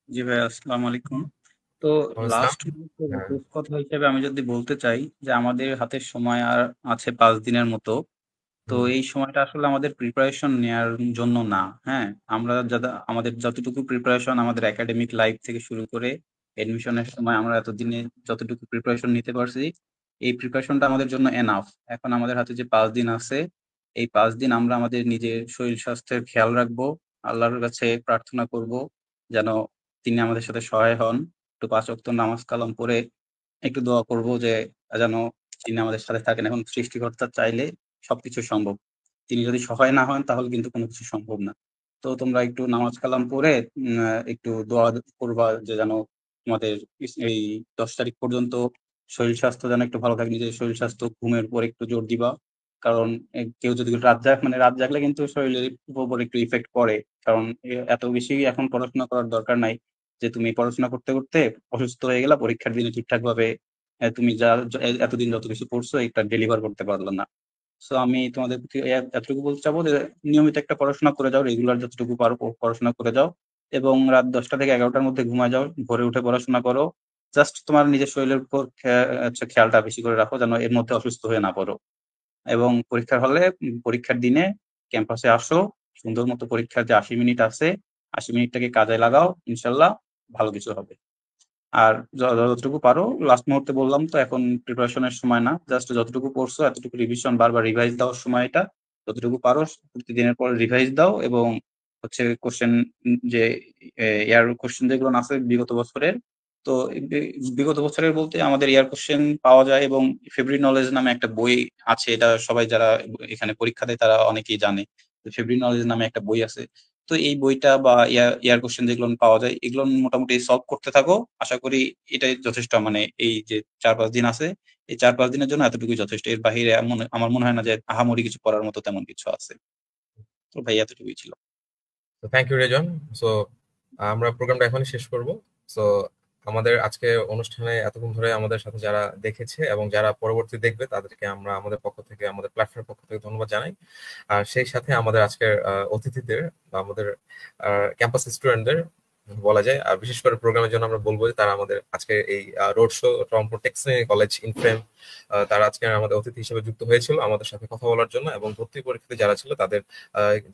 জি ভাই, আসসালামু আলাইকুম। তো লাস্ট কথা হিসেবে আমি যদি বলতে চাই যে আমাদের হাতে সময় আর আছে 5 দিনের মতো। তো এই সময়টা আসলে আমাদের প্রিপারেশন নেওয়ার জন্য না। হ্যাঁ, আমরা আমাদের যতটুকু প্রিপারেশন আমাদের একাডেমিক লাইফ থেকে শুরু করে এডমিশনের সময় আমরা এতদিনে যতটুকু প্রিপারেশন নিতে পারছি, এই প্রিপারেশনটা আমাদের জন্য এনাফ। এখন আমাদের হাতে যে 5 দিন আছে, এই 5 দিন আমরা আমাদের নিজের শরীর স্বাস্থ্যের খেয়াল রাখবো, আল্লাহর কাছে প্রার্থনা করব যেন তিনি আমাদের সাথে সহায় হন। একটু 5 ওয়াক্ত নামাজ কালাম পড়ে একটু দোয়া করব যে যেন তিনি আমাদের সাথে থাকেন। এখন সৃষ্টিকর্তা চাইলে সবকিছু সম্ভব। তিনি যদি সহায় না হন তাহলে কিন্তু কোনো কিছু সম্ভব না। তো তোমরা একটু নামাজ কালাম পড়ে একটু দোয়া করবা যে যেন তোমাদের এই 10 তারিখ পর্যন্ত শরীর স্বাস্থ্য যেন একটু ভালো থাকে। নিজের শরীর স্বাস্থ্য, ঘুমের উপর একটু জোর দিবা। কারণ কেউ যদি রাত জাগলে কিন্তু শরীরের উপর একটু ইফেক্ট পড়ে। কারণ এত বেশি এখন পড়াশোনা করার দরকার নাই যে তুমি পড়াশোনা করতে করতে অসুস্থ হয়ে গেলা, পরীক্ষার দিনে ঠিকঠাক ভাবে তুমি এতদিন যত কিছু পড়ছো এটা ডেলিভার করতে পারলো না। সো আমি তোমাদের প্রতি এতটুকু বলতে চাবো যে নিয়মিত একটা পড়াশোনা করে যাও, রেগুলার যতটুকু পারো পড়াশোনা করে যাও, এবং রাত 10টা থেকে 11টার মধ্যে ঘুমায় যাও, ভোরে উঠে পড়াশোনা করো। জাস্ট তোমার নিজের শরীরের উপর খেয়ালটা বেশি করে রাখো যেন এর মধ্যে অসুস্থ হয়ে না পড়ো। এবং পরীক্ষার হলে পরীক্ষার দিনে ক্যাম্পাসে আসো, সুন্দর মতো পরীক্ষার যে 80 মিনিট আছে 80 মিনিটটাকে কাজে লাগাও, ইনশাল্লাহ ভালো কিছু হবে। আর যতটুকু পারো, লাস্ট মুহূর্তে বললাম তো, এখন প্রিপারেশনের সময় না, জাস্ট যতটুকু পড়ছো এতটুকু রিভিশন, বারবার রিভাইজ দেওয়ার সময়টা, যতটুকু পারো প্রতিদিনের পর রিভাইজ দাও। এবং হচ্ছে কোশ্চেন, যে ইয়ার কোশ্চেন যেগুলো আছে বিগত বছরের, তো বিগত বছরের বলতে আমাদের ইয়ার কোশ্চেন পাওয়া যায়, এবং ফেব্রুয়ারি নলেজ নামে একটা বই আছে, এটা সবাই যারা এখানে পরীক্ষা দেয় তারা অনেকেই জানে। ফেব্রুয়ারি নলেজ নামে একটা বই আছে, তো এই বইটা বা ইয়ার কোশ্চেন যেগুলো পাওয়া যায় এগুলো মোটামুটি সলভ করতে থাকো। আশা করি এটাই যথেষ্ট, মানে এই যে 4-5 দিন আছে, এই 4-5 দিনের জন্য এতটুকুই যথেষ্ট। এর বাহিরে আমার মনে হয় না যে আহামরি কিছু করার মতো তেমন কিছু আছে। তো ভাই এতটুকুই ছিল। তো থ্যাংক ইউ রেজন। সো আমরা প্রোগ্রামটা এখনই শেষ করব। সো আমাদের আজকে অনুষ্ঠানে এতক্ষণ ধরে আমাদের সাথে যারা দেখেছে এবং যারা পরবর্তী দেখবে তাদেরকে আমরা আমাদের পক্ষ থেকে, আমাদের প্ল্যাটফর্মের পক্ষ থেকে ধন্যবাদ জানাই। আর সেই সাথে আমাদের আজকের অতিথিদের বা আমাদের ক্যাম্পাস স্টুডেন্টদের বলা যায়, আর বিশেষ করে প্রোগ্রামের জন্য আমরা বলবো যে তারা আমাদের আজকে এই road show Rangpur textile college in frame, তারা আজকে আমাদের অতিথি হিসেবে যুক্ত হয়েছিল আমাদের সাথে কথা বলার জন্য, এবং ভর্তি পরীক্ষাতে যারা ছিল তাদের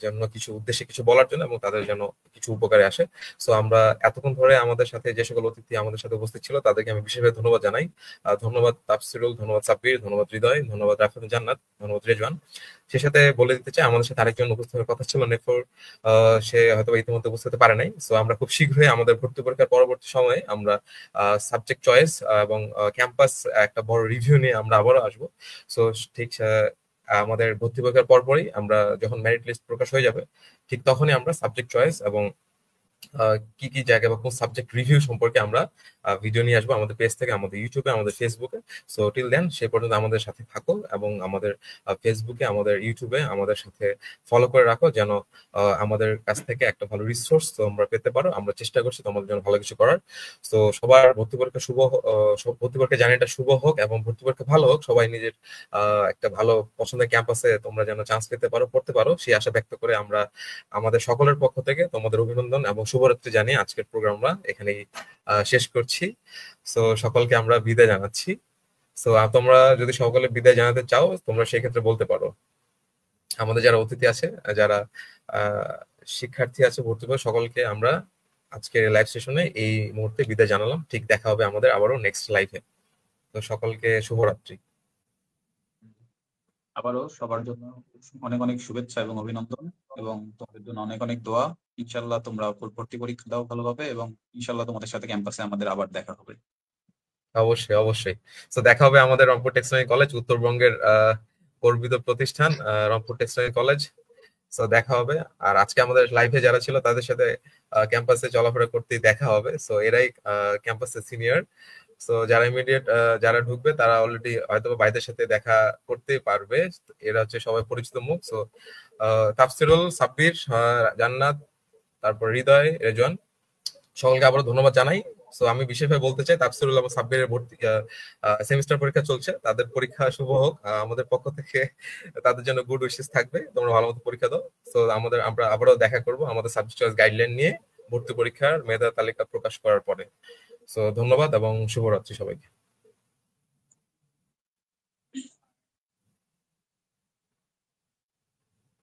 জন্য কিছু উদ্দেশ্যে কিছু বলার জন্য, এবং তাদের জন্য কিছু উপকারে আসে। সো আমরা এতক্ষণ ধরে আমাদের সাথে যে সকল অতিথি আমাদের সাথে উপস্থিত ছিল তাদেরকে আমি বিশেষভাবে ধন্যবাদ জানাই। ধন্যবাদ তাফসিরুল, ধন্যবাদ সাব্বির, ধন্যবাদ হৃদয়, ধন্যবাদ রাফিদুল জান্নাত, ধন্যবাদ রেজওয়ান। সে সাথে বলে দিতে চাই আমাদের সাথে আরেকজন উপস্থিত হওয়ার কথা ছিল নেফর, সে হয়তো ইতিমধ্যে উপস্থিত হতে পারে নাই। সো আমরা খুব শীঘ্রই আমাদের ভর্তি পরীক্ষার পরবর্তী সময়ে আমরা সাবজেক্ট চয়েস এবং ক্যাম্পাস একটা বড় রিভিউ নিয়ে আমরা আবারও আসবো। সো ঠিক আমাদের ভর্তি পরীক্ষার পরপরই আমরা যখন মেরিট লিস্ট প্রকাশ হয়ে যাবে, ঠিক তখনই আমরা সাবজেক্ট চয়েস এবং কি কি জায়গায় বা কোন সাবজেক্ট রিভিউ সম্পর্কে আমরা ভিডিও নিয়ে আসবো আমাদের পেজ থেকে, আমাদের ইউটিউবে, আমাদের ফেসবুকে। সো টিল দেন সে পর্যন্ত আমাদের সাথে থাকো এবং আমাদের ফেসবুকে, আমাদের ইউটিউবে আমাদের সাথে ফলো করে রাখো, যেন আমাদের কাছ থেকে একটা ভালো রিসোর্স তোমরা পেতে পারো। আমরা চেষ্টা করছি তোমাদের জন্য ভালো কিছু করার। তো সবার ভর্তি পরীক্ষা ভর্তি পরীক্ষা জার্নিটা শুভ হোক এবং ভর্তি পরীক্ষা ভালো হোক। সবাই নিজের একটা ভালো পছন্দের ক্যাম্পাসে তোমরা যেন চান্স পেতে পারো, পড়তে পারো, সেই আশা ব্যক্ত করে আমরা আমাদের সকলের পক্ষ থেকে তোমাদের অভিনন্দন এবং শুভরাত্রি জানিয়ে আজকের প্রোগ্রাম আমরা এখানেই শেষ করছি। সো সকলকে আমরা বিদায় জানাচ্ছি। সো তোমরা যদি সকলে বিদায় জানাতে চাও তোমরা সেই ক্ষেত্রে বলতে পারো। আমাদের যারা অতিথি আছে, যারা শিক্ষার্থী আছে ভর্তি করে, সকলকে আমরা আজকের লাইভ সেশনে এই মুহূর্তে বিদায় জানালাম। ঠিক দেখা হবে আমাদের আবারও নেক্সট লাইভে। তো সকলকে শুভরাত্রি। আবারও সবার জন্য অনেক অনেক শুভেচ্ছা এবং অভিনন্দন, এবং তোমাদের জন্য অনেক অনেক দোয়া। ইনশাল্লাহ তোমরা ভর্তি পরীক্ষা দাও ভালোভাবে, এবং ইনশাল্লাহ তোমাদের সাথে ক্যাম্পাসে আমাদের আবার দেখা হবে। অবশ্যই অবশ্যই। তো দেখা হবে আমাদের রংপুর টেক্সটাইল কলেজ, উত্তরবঙ্গের গর্বিত প্রতিষ্ঠান রংপুর টেক্সটাইল কলেজ। তো দেখা হবে। আর আজকে আমাদের লাইভে যারা ছিল তাদের সাথে ক্যাম্পাসে চলাফেরা করতে দেখা হবে। সো এরাই ক্যাম্পাসে সিনিয়র। সো যারা ইমিডিয়েট যারা ঢুকবে তারা অলরেডি হয়তো ভাইদের সাথে দেখা করতে পারবে। এরা হচ্ছে সবাই পরিচিত মুখ। সো তাফসিরুল, সাব্বির, জান্নাত, তারপর হৃদয়, রেজওয়ান, সকলকে আবারও ধন্যবাদ জানাই। সো আমি বিশেষভাবে বলতে চাই তাফসিরুল এবং সাব্বিরের ভর্তি সেমিস্টার পরীক্ষা চলছে, তাদের পরীক্ষা শুভ হোক। আমাদের পক্ষ থেকে তাদের জন্য গুড উইশেস থাকবে, তোমরা ভালো মতো পরীক্ষা দাও। সো আমরা আবারও দেখা করব আমাদের সাবজেক্ট চয়েস গাইডলাইন নিয়ে ভর্তি পরীক্ষার মেধা তালিকা প্রকাশ করার পরে। সো ধন্যবাদ এবং শুভরাত্রি সবাইকে।